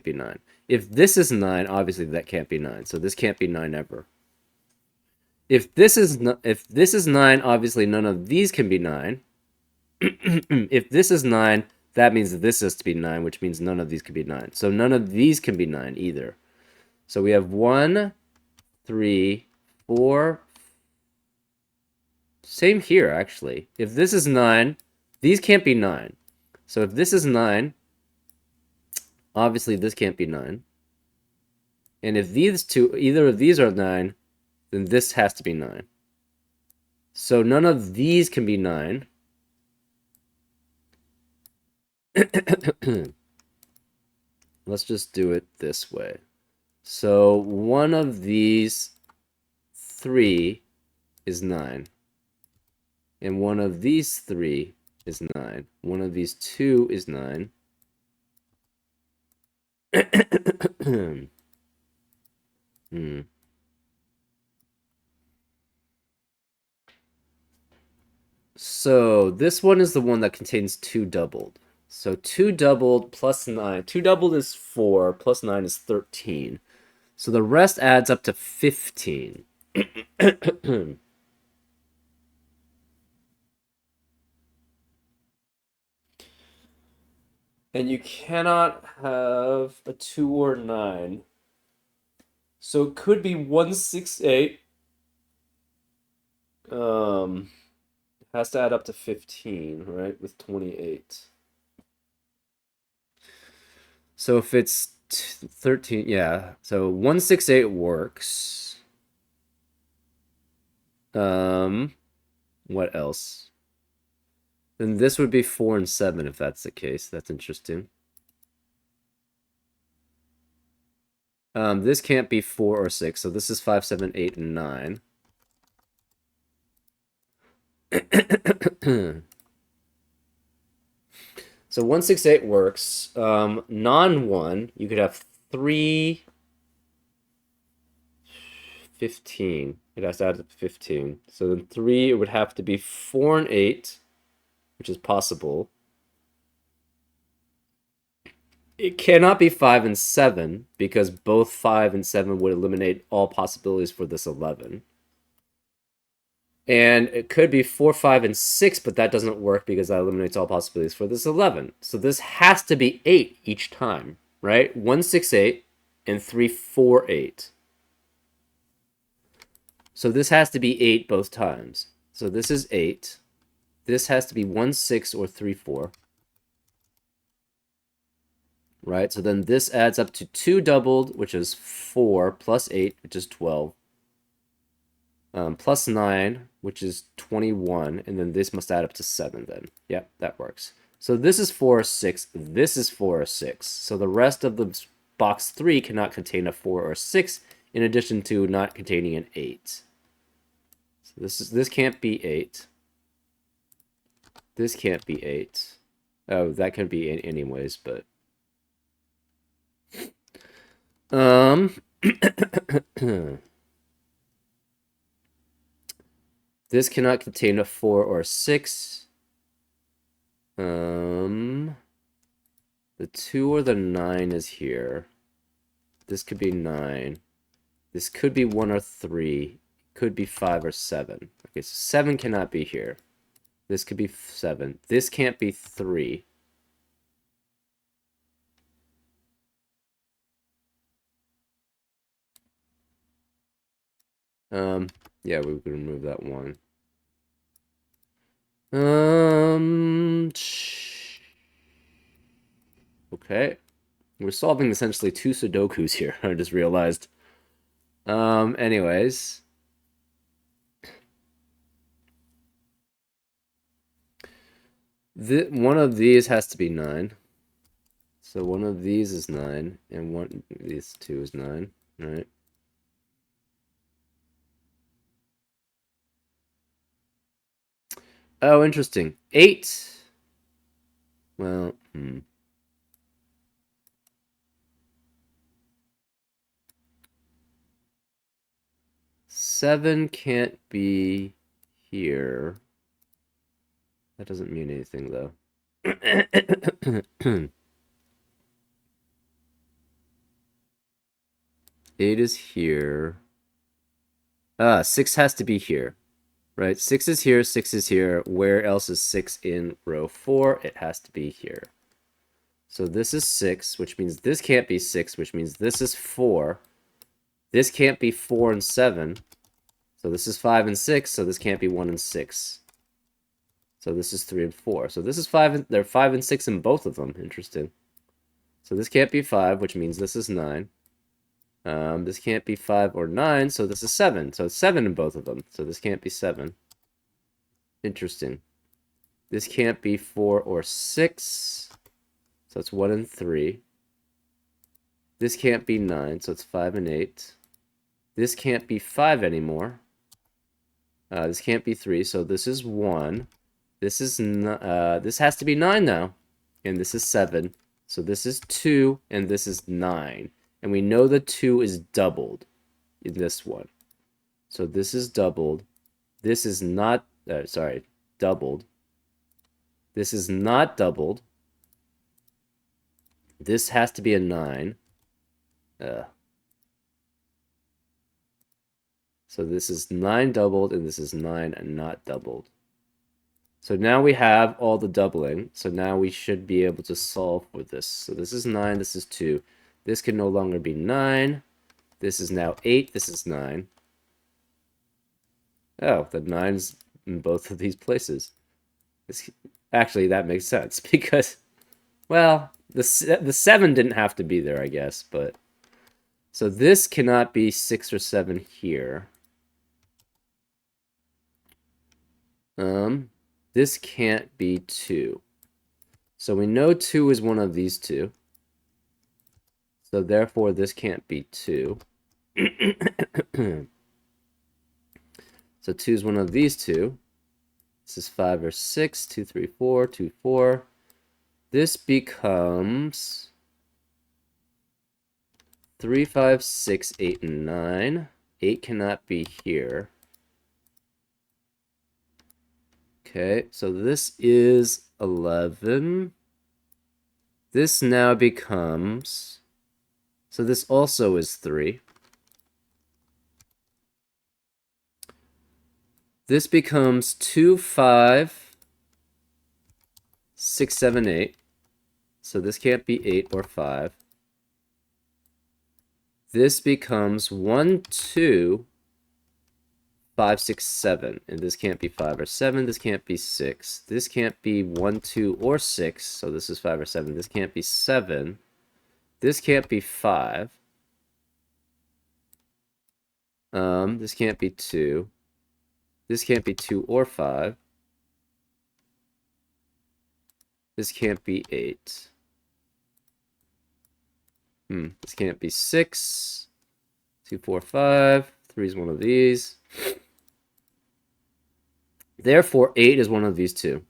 be 9. If this is 9, obviously that can't be 9, so this can't be 9 ever. If this is 9, obviously none of these can be 9. If this is 9, that means that this has to be 9, which means none of these can be 9. So none of these can be 9 either. So we have 1, 3, 4. Same here, actually. If this is 9, these can't be 9. So if this is 9, obviously this can't be 9. And if these two, either of these are 9, then this has to be 9. So none of these can be 9. Let's just do it this way. So one of these 3 is 9. And one of these 3 is 9. One of these 2 is 9. So this one is the one that contains 2 doubled. So 2 doubled plus 9. 2 doubled is 4, plus 9 is 13. So the rest adds up to 15. And you cannot have a 2 or 9. So it could be 168. Has to add up to 15, right? With 28. So if it's 13, yeah. So 168 works. What else? Then this would be 4 and 7 if that's the case. That's interesting. This can't be 4 or 6, so this is 5, 7, 8, and 9. So 168 works. Non-1, you could have 3, 15. It has to add up to 15. So then 3, it would have to be 4 and 8, which is possible. It cannot be 5 and 7, because both 5 and 7 would eliminate all possibilities for this 11. And it could be 4, 5, and 6, but that doesn't work because that eliminates all possibilities for this 11. So this has to be 8 each time, right? 1, 6, 8, and 3, 4, 8. So this has to be 8 both times. So this is 8. This has to be 1, 6, or 3, 4. Right? So then this adds up to 2 doubled, which is 4, plus 8, which is 12. Plus 9, which is 21, and then this must add up to 7 then. Yep, that works. So this is 4 or 6, this is 4 or 6. So the rest of the box 3 cannot contain a 4 or 6, in addition to not containing an 8. So this can't be 8. This can't be 8. Oh, that can be anyways, but... This cannot contain a 4 or a 6. The 2 or the 9 is here. This could be 9. This could be 1 or 3. Could be 5 or 7. Okay, so 7 cannot be here. This could be 7. This can't be 3. Yeah, we can remove that one. Okay. We're solving essentially two Sudokus here, I just realized. Anyways. One of these has to be 9. So one of these is 9, and one of these two is 9, right? Oh, interesting. 8. Well, 7 can't be here. That doesn't mean anything, though. 8 is here. 6 has to be here, right? 6 is here, 6 is here. Where else is 6 in row 4? It has to be here. So this is 6, which means this can't be 6, which means this is 4. This can't be 4 and 7. So this is 5 and 6, so this can't be 1 and 6. So this is 3 and 4. So this is 5, and they're 5 and 6 in both of them. Interesting. So this can't be 5, which means this is 9. This can't be 5 or 9, so this is 7. So it's 7 in both of them. So this can't be 7. Interesting. This can't be 4 or 6. So it's 1 and 3. This can't be 9, so it's 5 and 8. This can't be 5 anymore. This can't be 3, so this is 1. This has to be 9 now. And this is 7. So this is 2, and this is 9. And we know the 2 is doubled in this one. So this is doubled. This is not, doubled. This is not doubled. This has to be a 9. So this is 9 doubled, and this is 9 and not doubled. So now we have all the doubling. So now we should be able to solve for this. So this is 9, this is 2. This can no longer be 9. This is now 8, this is 9. Oh, the 9's in both of these places. Actually, that makes sense, because, well, the 7 didn't have to be there, I guess, but... So this cannot be 6 or 7 here. This can't be 2. So we know 2 is one of these two. So therefore, this can't be 2. So 2 is one of these two. This is 5 or 6. 2, 3, 4. 2, 4. This becomes 3, 5, 6, 8, and 9. 8 cannot be here. Okay, so this is 11. This now becomes... So this also is 3. This becomes 2, 5, 6, 7, 8. So this can't be 8 or 5. This becomes 1, 2, 5, 6, 7. And this can't be 5 or 7. This can't be 6. This can't be 1, 2, or 6. So this is 5 or 7. This can't be 7. This can't be 5. This can't be 2. This can't be 2 or 5. This can't be 8. This can't be 6. 2, 4, 5. 3 is one of these. Therefore, 8 is one of these two.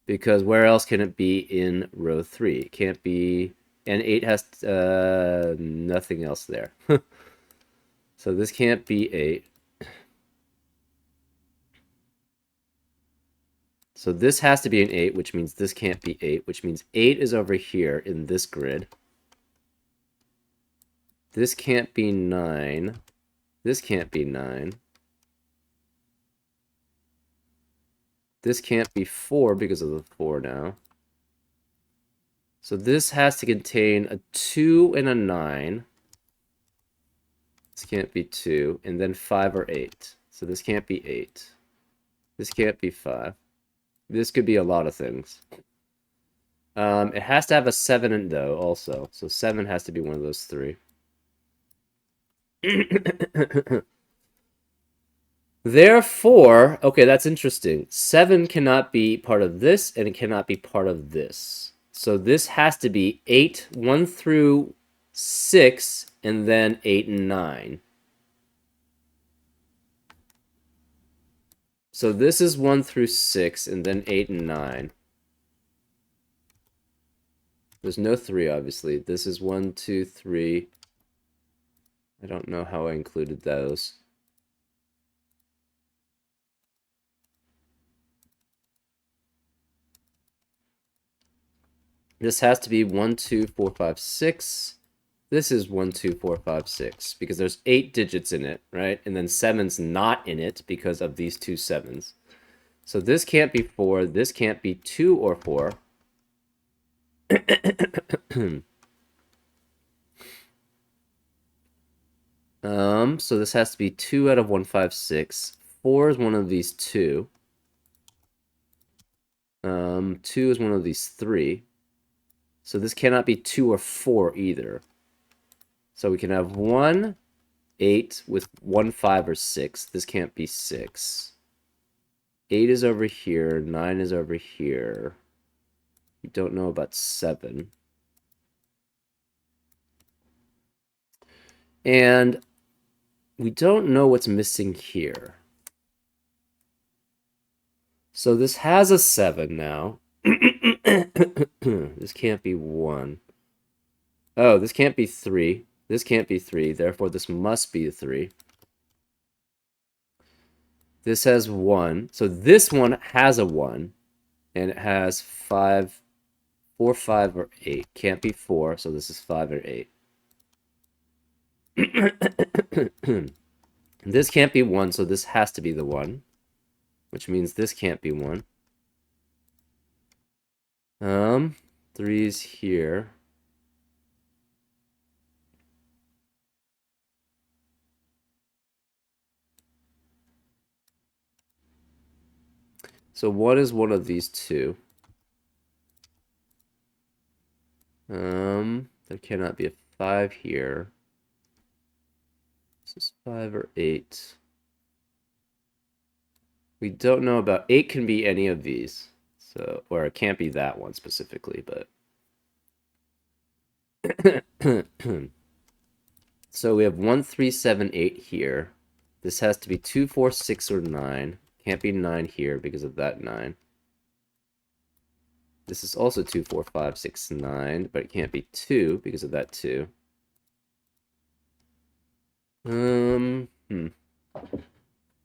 Because where else can it be in row 3? It can't be... And 8 has nothing else there. So this can't be 8. So this has to be an 8, which means this can't be 8, which means 8 is over here in this grid. This can't be 9. This can't be 9. This can't be 4 because of the 4 now. So this has to contain a 2 and a 9. This can't be 2. And then 5 or 8. So this can't be 8. This can't be 5. This could be a lot of things. It has to have a 7 in though, also. So 7 has to be one of those 3. Therefore, okay, that's interesting. 7 cannot be part of this, and it cannot be part of this. So this has to be 8, 1 through 6, and then 8 and 9. So this is 1 through 6, and then 8 and 9. There's no 3, obviously. This is 1, 2, 3. I don't know how I included those. This has to be 1, 2, 4, 5, 6. This is 1, 2, 4, 5, 6, because there's 8 digits in it, right? And then 7's not in it because of these 2 7's. So this can't be 4, this can't be 2 or 4. So this has to be 2 out of 1, 5, 6. 4 is one of these 2. 2 is one of these 3. So this cannot be 2 or 4 either. So we can have 1, 8 with 1, 5, or 6. This can't be 6. 8 is over here. 9 is over here. We don't know about 7. And we don't know what's missing here. So this has a 7 now. This can't be 1. Oh, this can't be 3. This can't be 3. Therefore, this must be a 3. This has 1. So this one has a 1. And it has 5, 4, 5, or 8. Can't be 4, so this is 5 or 8. This can't be 1, so this has to be the 1. Which means this can't be 1. 3's here. So 1 is one of these 2. There cannot be a 5 here. This is 5 or 8. We don't know about 8 can be any of these. So, or it can't be that one specifically, but so we have 1, 3, 7, 8 here. This has to be 2, 4, 6, or 9. Can't be 9 here because of that 9. This is also 2, 4, 5, 6, 9, but it can't be 2 because of that 2.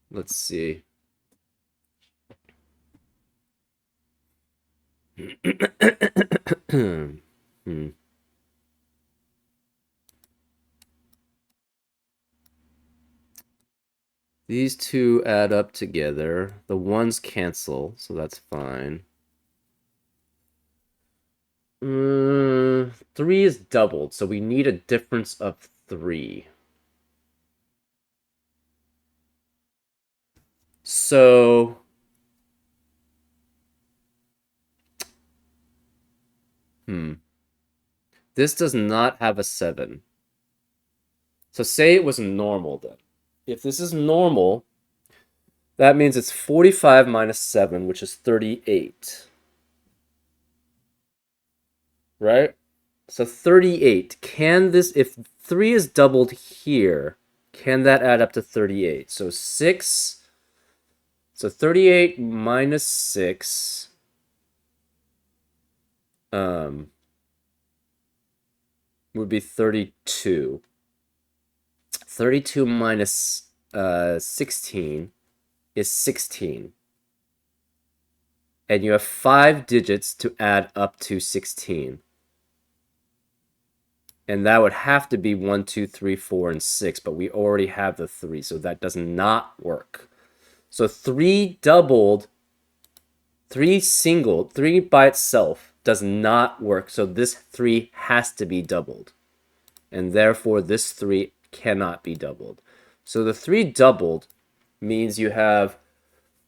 Let's see. These 2 add up together. The 1's cancel, so that's fine. 3 is doubled, so we need a difference of 3. So this does not have a 7. So say it was normal then. If this is normal, that means it's 45 minus 7, which is 38. Right? So 38. Can this, if 3 is doubled here, can that add up to 38? So 6, so 38 minus 6, would be 32. 32 minus 16 is 16. And you have 5 digits to add up to 16. And that would have to be 1, 2, 3, 4, and 6, but we already have the 3, so that does not work. So 3 doubled, 3 singled, 3 by itself does not work, so this 3 has to be doubled. And therefore, this 3 cannot be doubled. So the 3 doubled means you have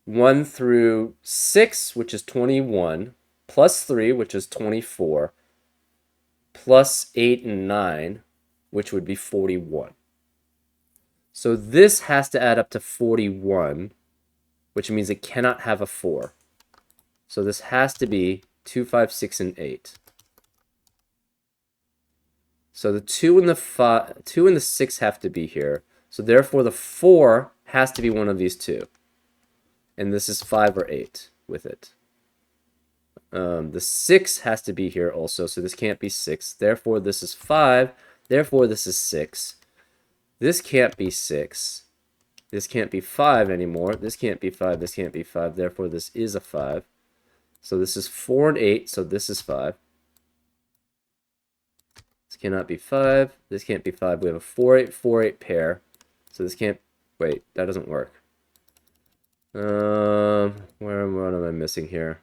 1 through 6, which is 21, plus 3, which is 24, plus 8 and 9, which would be 41. So this has to add up to 41, which means it cannot have a 4. So this has to be 2, 5, 6, and 8. So the 2 and the 6 have to be here. So therefore the 4 has to be one of these two. And this is 5 or 8 with it. The 6 has to be here also, so this can't be 6. Therefore this is 5. Therefore this is 6. This can't be 6. This can't be 5 anymore. This can't be 5. This can't be 5. Therefore this is a 5. So this is 4 and 8, so this is 5. This cannot be 5. This can't be 5. We have a 4, 8, 4, 8 pair. So this can't... Wait, that doesn't work. What am I missing here?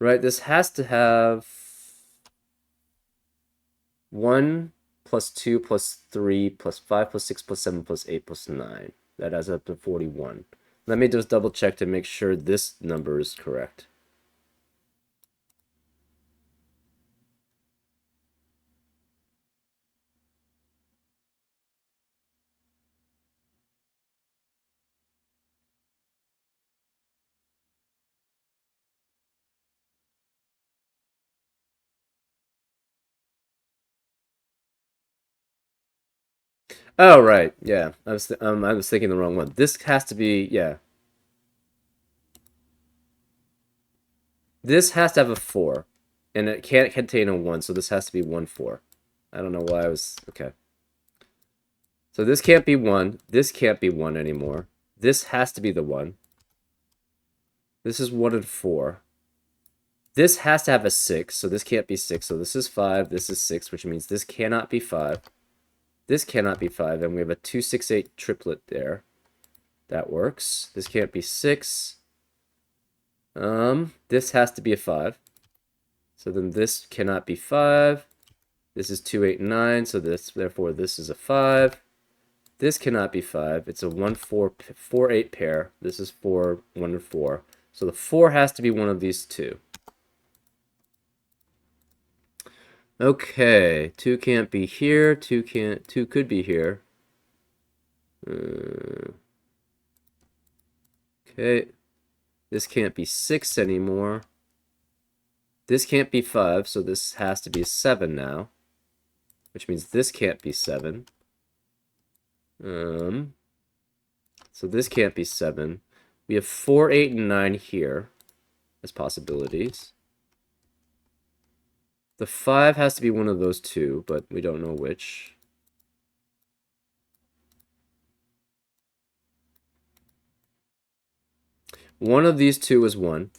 Right, this has to have 1 plus 2 plus 3 plus 5 plus 6 plus 7 plus 8 plus 9. That adds up to 41. Let me just double check to make sure this number is correct. Oh, right. Yeah. I was thinking the wrong one. This has to be, yeah. This has to have a 4. And it can't contain a 1, so this has to be 1, 4. I don't know why I was... Okay. So this can't be 1. This can't be 1 anymore. This has to be the 1. This is 1 and 4. This has to have a 6, so this can't be 6. So this is 5, this is 6, which means this cannot be 5. This cannot be 5, and we have a 2, 6, 8 triplet there. That works. This can't be 6. This has to be a 5. So then this cannot be 5. This is 2, 8, 9, so therefore this is a 5. This cannot be 5. It's a 1, 4, 4, 8 pair. This is 4, 1, and 4. So the 4 has to be one of these two. Okay, 2 can't be here. 2 could be here. Okay. This can't be 6 anymore. This can't be 5, so this has to be 7 now. Which means this can't be 7. So this can't be 7. We have 4, 8, and 9 here as possibilities. The 5 has to be one of those two, but we don't know which. One of these two is 1.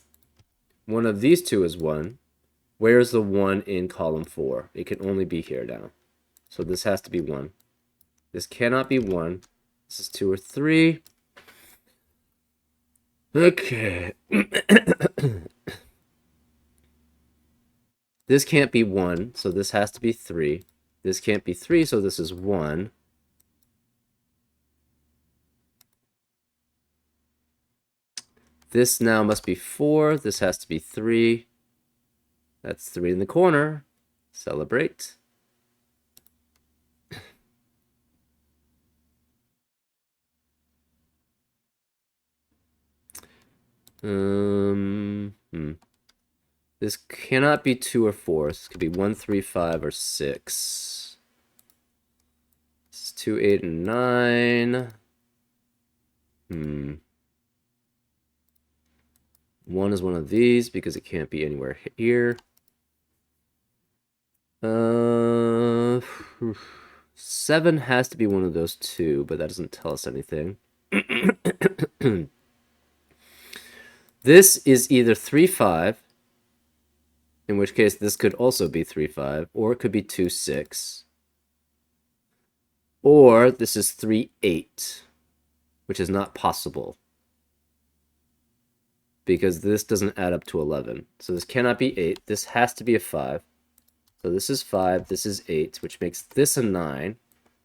One of these two is 1. Where's the 1 in column 4? It can only be here now. So this has to be 1. This cannot be 1. This is 2 or 3. Okay. This can't be 1, so this has to be 3. This can't be 3, so this is 1. This now must be 4. This has to be 3. That's 3 in the corner. Celebrate. This cannot be 2 or 4. This could be 1, 3, 5, or 6. This is 2, 8, and 9. 1 is one of these because it can't be anywhere here. 7 has to be one of those two, but that doesn't tell us anything. This is either 3, 5, in which case this could also be 3, 5, or it could be 2, 6. Or this is 3, 8, which is not possible, because this doesn't add up to 11. So this cannot be 8. This has to be a 5. So this is 5, this is 8, which makes this a 9.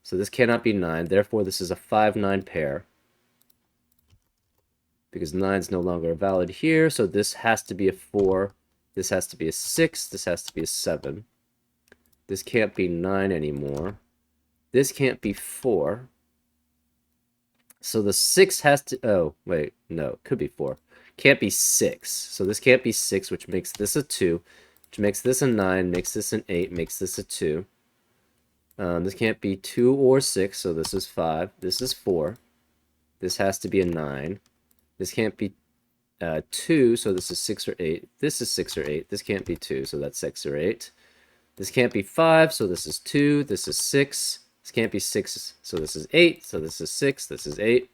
So this cannot be 9, therefore this is a 5-9 pair. Because 9 is no longer valid here, so this has to be a 4, this has to be a 6, this has to be a 7. This can't be 9 anymore. This can't be 4. So the 6 has to... Oh, wait, no, it could be 4. Can't be 6. So this can't be 6, which makes this a 2, which makes this a 9, makes this an 8, makes this a 2. This can't be 2 or 6, so this is 5. This is 4. This has to be a 9. This can't be 2, so this is 6 or 8. This is 6 or 8. This can't be 2, so that's 6 or 8. This can't be 5, so this is 2. This is 6. This can't be 6, so this is 8. So this is 6. This is 8.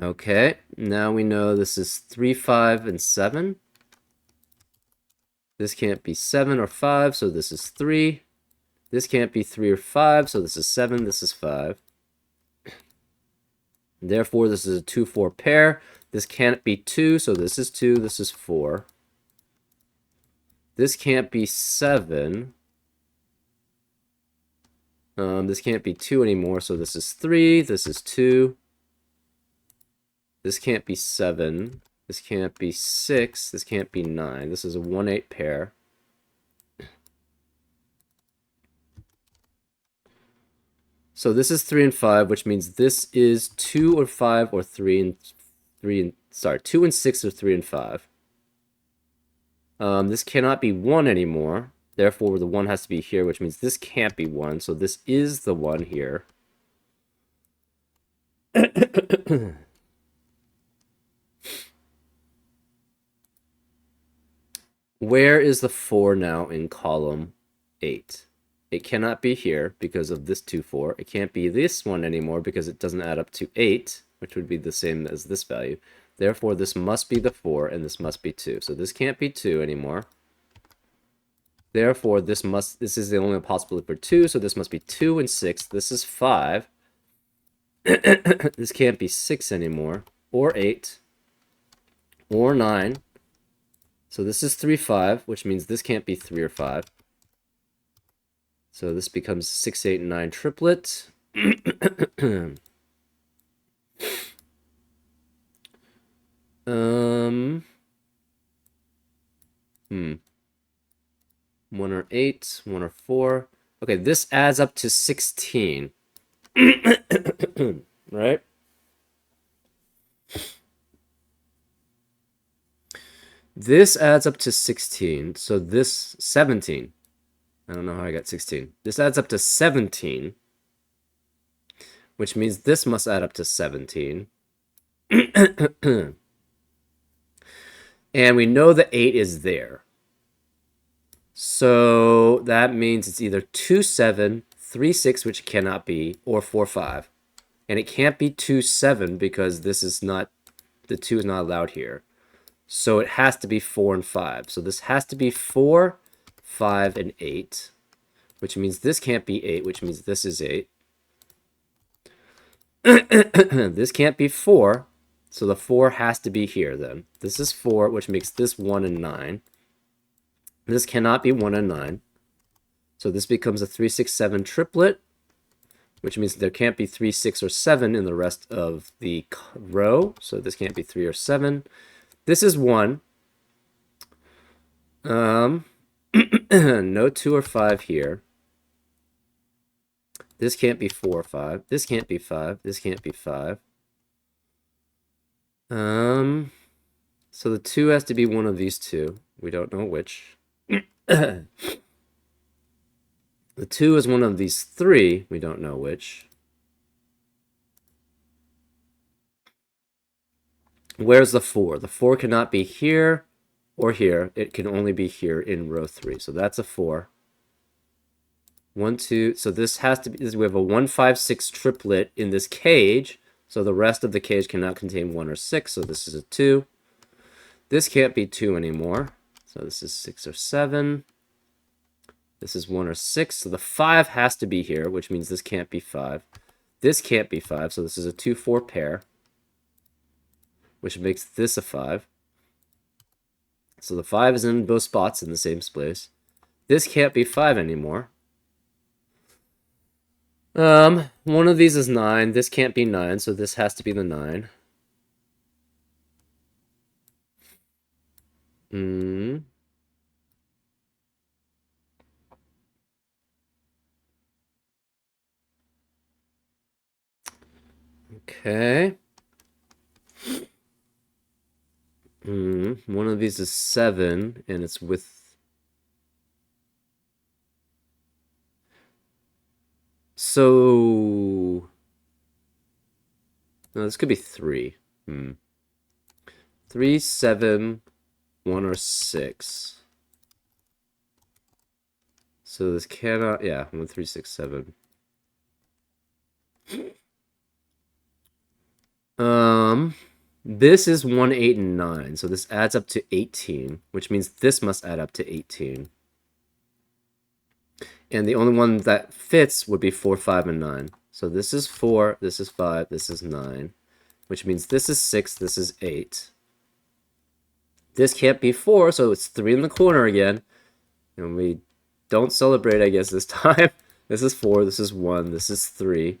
Okay, now we know this is 3, 5, and 7. This can't be 7 or 5, so this is 3. This can't be 3 or 5, so this is 7. This is 5. Therefore, this is a 2-4 pair. This can't be 2, so this is 2. This is 4. This can't be 7. This can't be 2 anymore, so this is 3. This is 2. This can't be 7. This can't be 6. This can't be 9. This is a 1-8 pair. So this is 3 and 5, which means this is 2 or 5 or 3 and 2 and 6 or 3 and 5. This cannot be 1 anymore. Therefore, the 1 has to be here, which means this can't be 1. So this is the 1 here. Where is the 4 now in column 8? It cannot be here because of this 2, 4. It can't be this one anymore because it doesn't add up to 8, which would be the same as this value. Therefore, this must be the 4, and this must be 2. So this can't be 2 anymore. Therefore, this is the only possibility for 2, so this must be 2 and 6. This is 5. This can't be 6 anymore, or 8, or 9. So this is 3, 5, which means this can't be 3 or 5. So this becomes 6, 8, and 9 triplet. 1 or 8, 1 or 4. Okay, this adds up to 16. Right? This adds up to 16. So this 17. I don't know how I got 16. This adds up to 17. Which means this must add up to 17. And we know the 8 is there. So that means it's either 2, 7, 3, 6, which it cannot be, or 4, 5. And it can't be 2, 7 because this is not, the 2 is not allowed here. So it has to be 4 and 5. So this has to be 4, 5, and 8, which means this can't be 8, which means this is 8. This can't be 4, so the 4 has to be here then. This is 4, which makes this 1 and 9. This cannot be 1 and 9. So this becomes a 3, 6, 7 triplet, which means there can't be 3, 6, or 7 in the rest of the row. So this can't be 3 or 7. This is 1. No 2 or 5 here. This can't be 4 or 5. This can't be 5. This can't be 5. So the 2 has to be one of these two. We don't know which. The 2 is one of these 3. We don't know which. Where's the 4? The 4 cannot be here or here. It can only be here in row 3. So that's a 4. 1, 2. So this has to be, we have a 1, 5, 6 triplet in this cage. So the rest of the cage cannot contain 1 or 6. So this is a 2. This can't be 2 anymore. So this is 6 or 7. This is 1 or 6. So the 5 has to be here, which means this can't be 5. This can't be 5. So this is a 2, 4 pair, which makes this a 5. So the 5 is in both spots in the same place. This can't be 5 anymore. One of these is 9. This can't be 9, so this has to be the 9. Okay. One of these is 7, and it's with... So... No, this could be 3. 3, 7, 1, or 6. So this cannot... Yeah, 1, 3, 6, 7. This is 1, 8, and 9. So this adds up to 18, which means this must add up to 18. And the only one that fits would be 4, 5, and 9. So this is 4, this is 5, this is 9. Which means this is 6, this is 8. This can't be 4, so it's 3 in the corner again. And we don't celebrate, I guess, this time. This is 4, this is 1, this is 3.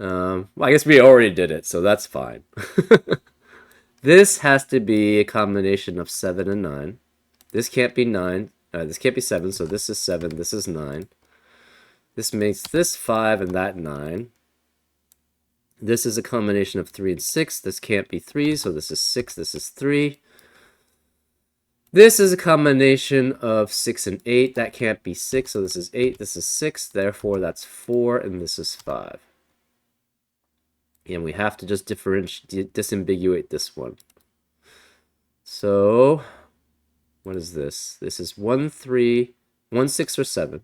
Well, I guess we already did it, so that's fine. This has to be a combination of 7 and 9. This can't be 9. This can't be 7, so this is 7, this is 9. This makes this 5 and that 9. This is a combination of 3 and 6. This can't be 3, so this is 6, this is 3. This is a combination of 6 and 8. That can't be 6, so this is 8, this is 6. Therefore, that's 4, and this is 5. And we have to just disambiguate this one. So, what is this? This is 1, 3, 1, 6, or 7.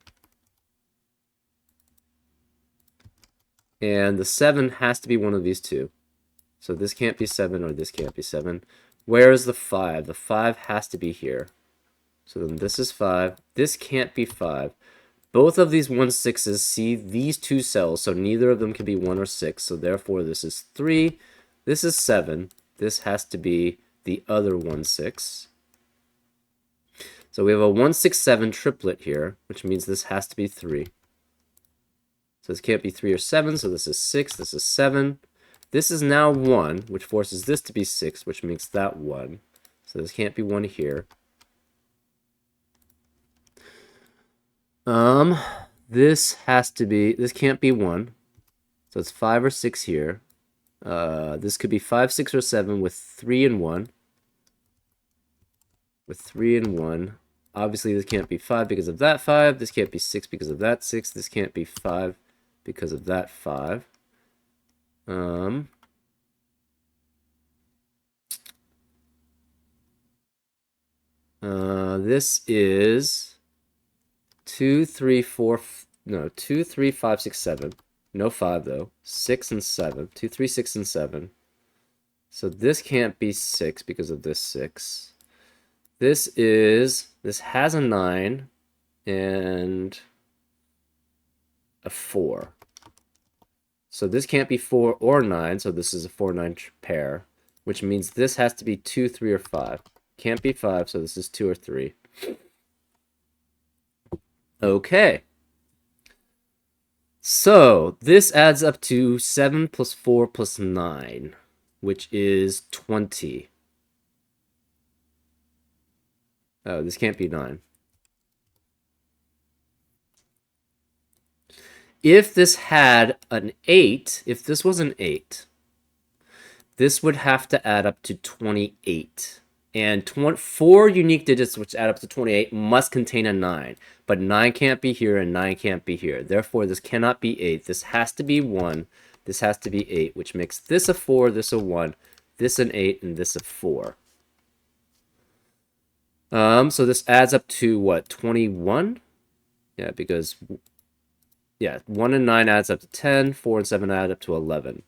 And the 7 has to be one of these two. So this can't be 7 or this can't be 7. Where is the 5? The 5 has to be here. So then this is 5. This can't be 5. Both of these 1, 6s see these two cells, so neither of them can be 1 or 6. So therefore this is 3. This is 7. This has to be the other 1, 6. So we have a 1, 6, 7 triplet here, which means this has to be 3. So this can't be 3 or 7, so this is 6, this is 7. This is now 1, which forces this to be 6, which makes that 1. So this can't be 1 here. This can't be 1. So it's 5 or 6 here. This could be 5, 6, or 7 with 3 and 1. With 3 and 1. Obviously, this can't be 5 because of that 5. This can't be 6 because of that 6. This can't be 5 because of that 5. This is 2, 3, 4, no, 2, 3, 5, 6, 7. No 5, though. 6 and 7. 2, 3, 6, and 7. So this can't be 6 because of this 6. This has a 9 and a 4. So this can't be 4 or 9, so this is a 4, 9 pair, which means this has to be 2, 3, or 5. Can't be 5, so this is 2 or 3. Okay. So this adds up to 7 plus 4 plus 9, which is 20. Oh, this can't be 9. If this had an 8, if this was an 8, this would have to add up to 28. And 4 unique digits which add up to 28 must contain a 9. But 9 can't be here and 9 can't be here. Therefore, this cannot be 8. This has to be 1. This has to be 8, which makes this a 4, this a 1, this an 8, and this a 4. So this adds up to what, 21? Yeah, because 1 and 9 adds up to 10, 4 and 7 add up to 11.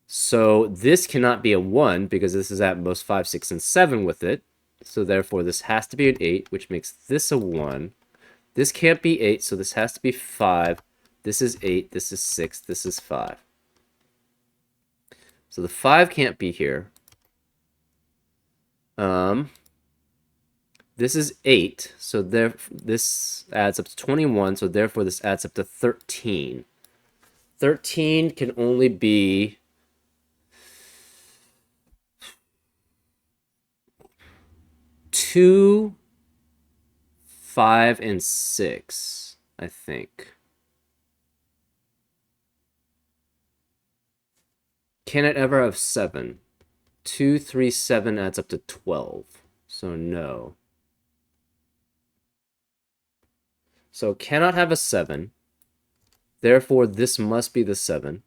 So this cannot be a 1 because this is at most 5, 6, and 7 with it. So therefore this has to be an 8, which makes this a 1. This can't be 8, so this has to be 5. This is 8, this is 6, this is 5. So the 5 can't be here. This is 8, so this adds up to 21, so therefore this adds up to 13. 13 can only be 2, 5, and 6, I think. Can it ever have 7? 2, 3, 7 adds up to 12, so no. So cannot have a 7. Therefore, this must be the 7.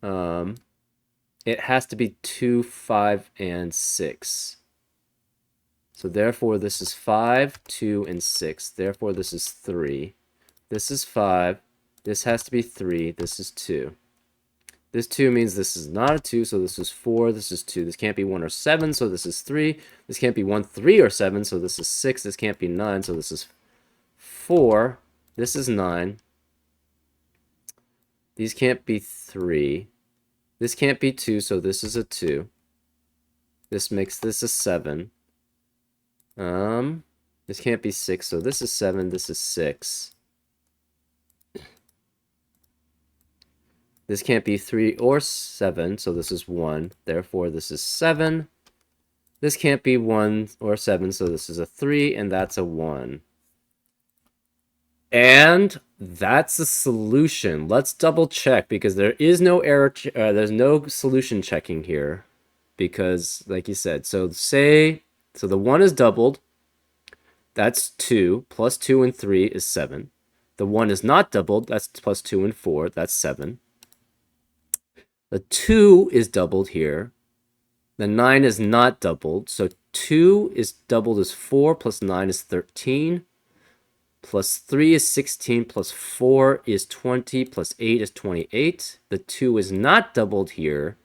It has to be 2, 5, and 6. So therefore, this is 5, 2, and 6. Therefore, this is 3. This is 5. This has to be 3. This is 2. This 2 means this is not a 2, so this is 4. This is 2. This can't be 1 or 7, so this is 3. This can't be 1, 3, or 7, so this is 6. This can't be 9, so this is 4. This is 9. These can't be 3. This can't be 2, so this is a 2. This makes this a 7. This can't be 6, so this is 7. This is 6. This can't be 3 or 7, so this is 1. Therefore, this is 7. This can't be 1 or 7, so this is a 3, and that's a 1. And that's the solution. Let's double check, because there is no error. There's no solution checking here, because, like you said, so the 1 is doubled. That's 2. Plus 2 and 3 is 7. The 1 is not doubled. That's plus 2 and 4. That's 7. The 2 is doubled here. The 9 is not doubled. So 2 is doubled is 4, plus 9 is 13. Plus 3 is 16, plus 4 is 20, plus 8 is 28. The 2 is not doubled here.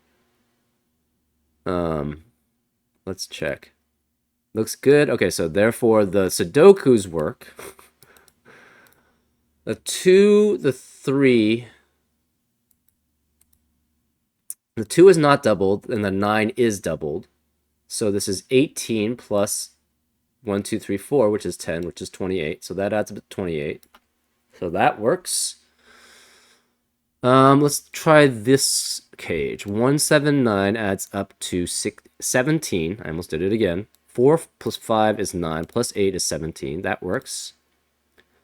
Let's check. Looks good. Okay, so therefore the Sudokus work. The 2, the 3... The 2 is not doubled, and the 9 is doubled. So this is 18 plus 1, 2, 3, 4, which is 10, which is 28. So that adds up to 28. So that works. Let's try this cage. 179 adds up to 17. I almost did it again. 4 plus 5 is 9, plus 8 is 17. That works.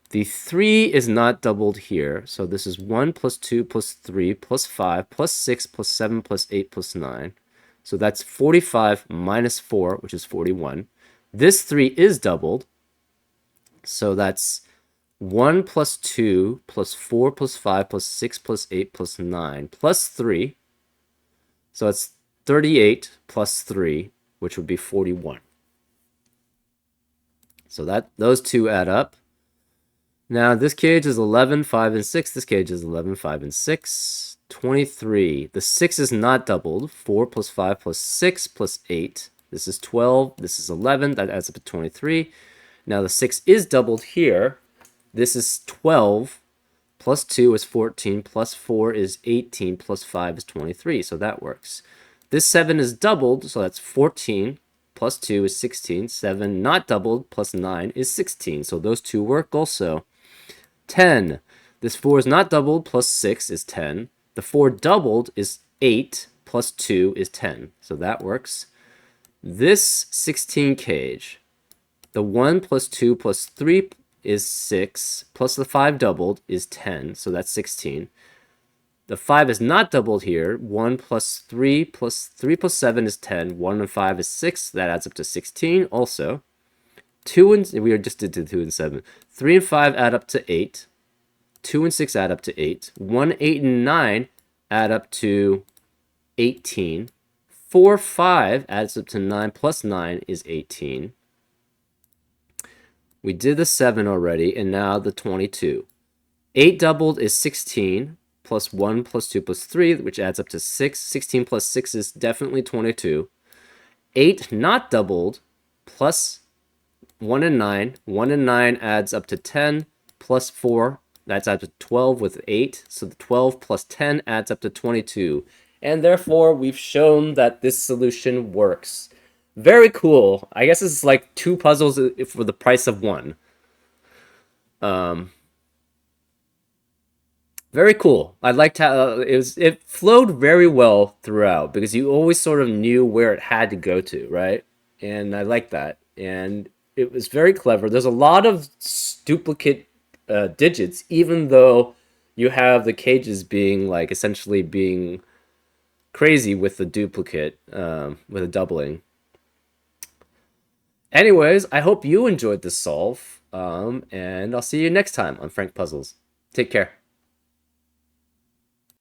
The 3 is not doubled here, so this is 1 plus 2 plus 3 plus 5 plus 6 plus 7 plus 8 plus 9. So that's 45 minus 4, which is 41. This 3 is doubled, so that's 1 plus 2 plus 4 plus 5 plus 6 plus 8 plus 9 plus 3. So it's 38 plus 3, which would be 41. So those two add up. Now, this cage is 11, 5, and 6. This cage is 11, 5, and 6. 23. The 6 is not doubled. 4 plus 5 plus 6 plus 8. This is 12. This is 11. That adds up to 23. Now, the 6 is doubled here. This is 12. Plus 2 is 14. Plus 4 is 18. Plus 5 is 23. So that works. This 7 is doubled. So that's 14. Plus 2 is 16. 7 not doubled. Plus 9 is 16. So those two work also. 10. This 4 is not doubled, plus 6 is 10. The 4 doubled is 8, plus 2 is 10. So that works. This 16 cage, the 1 plus 2 plus 3 is 6, plus the 5 doubled is 10, so that's 16. The 5 is not doubled here. 1 plus 3 plus 7 is 10. 1 and 5 is 6. That adds up to 16 also. 2 and we just did 2 and 7. 3 and 5 add up to 8. 2 and 6 add up to 8. 1, 8, and 9 add up to 18. 4, 5 adds up to 9 plus 9 is 18. We did the 7 already, and now the 22. 8 doubled is 16, plus 1 plus 2 plus 3, which adds up to 6. 16 plus 6 is definitely 22. 8 not doubled, plus 1 and 9. 1 and 9 adds up to 10, plus 4. That's up to 12 with 8. So the 12 plus 10 adds up to 22. And therefore, we've shown that this solution works. Very cool. I guess it's like two puzzles for the price of one. Um, Very cool. I liked how it flowed very well throughout because you always sort of knew where it had to go to, right? And I like that. And it was very clever. There's a lot of duplicate digits, even though you have the cages being like essentially being crazy with the duplicate, with the doubling. Anyways, I hope you enjoyed this solve. And I'll see you next time on Frank Puzzles. Take care.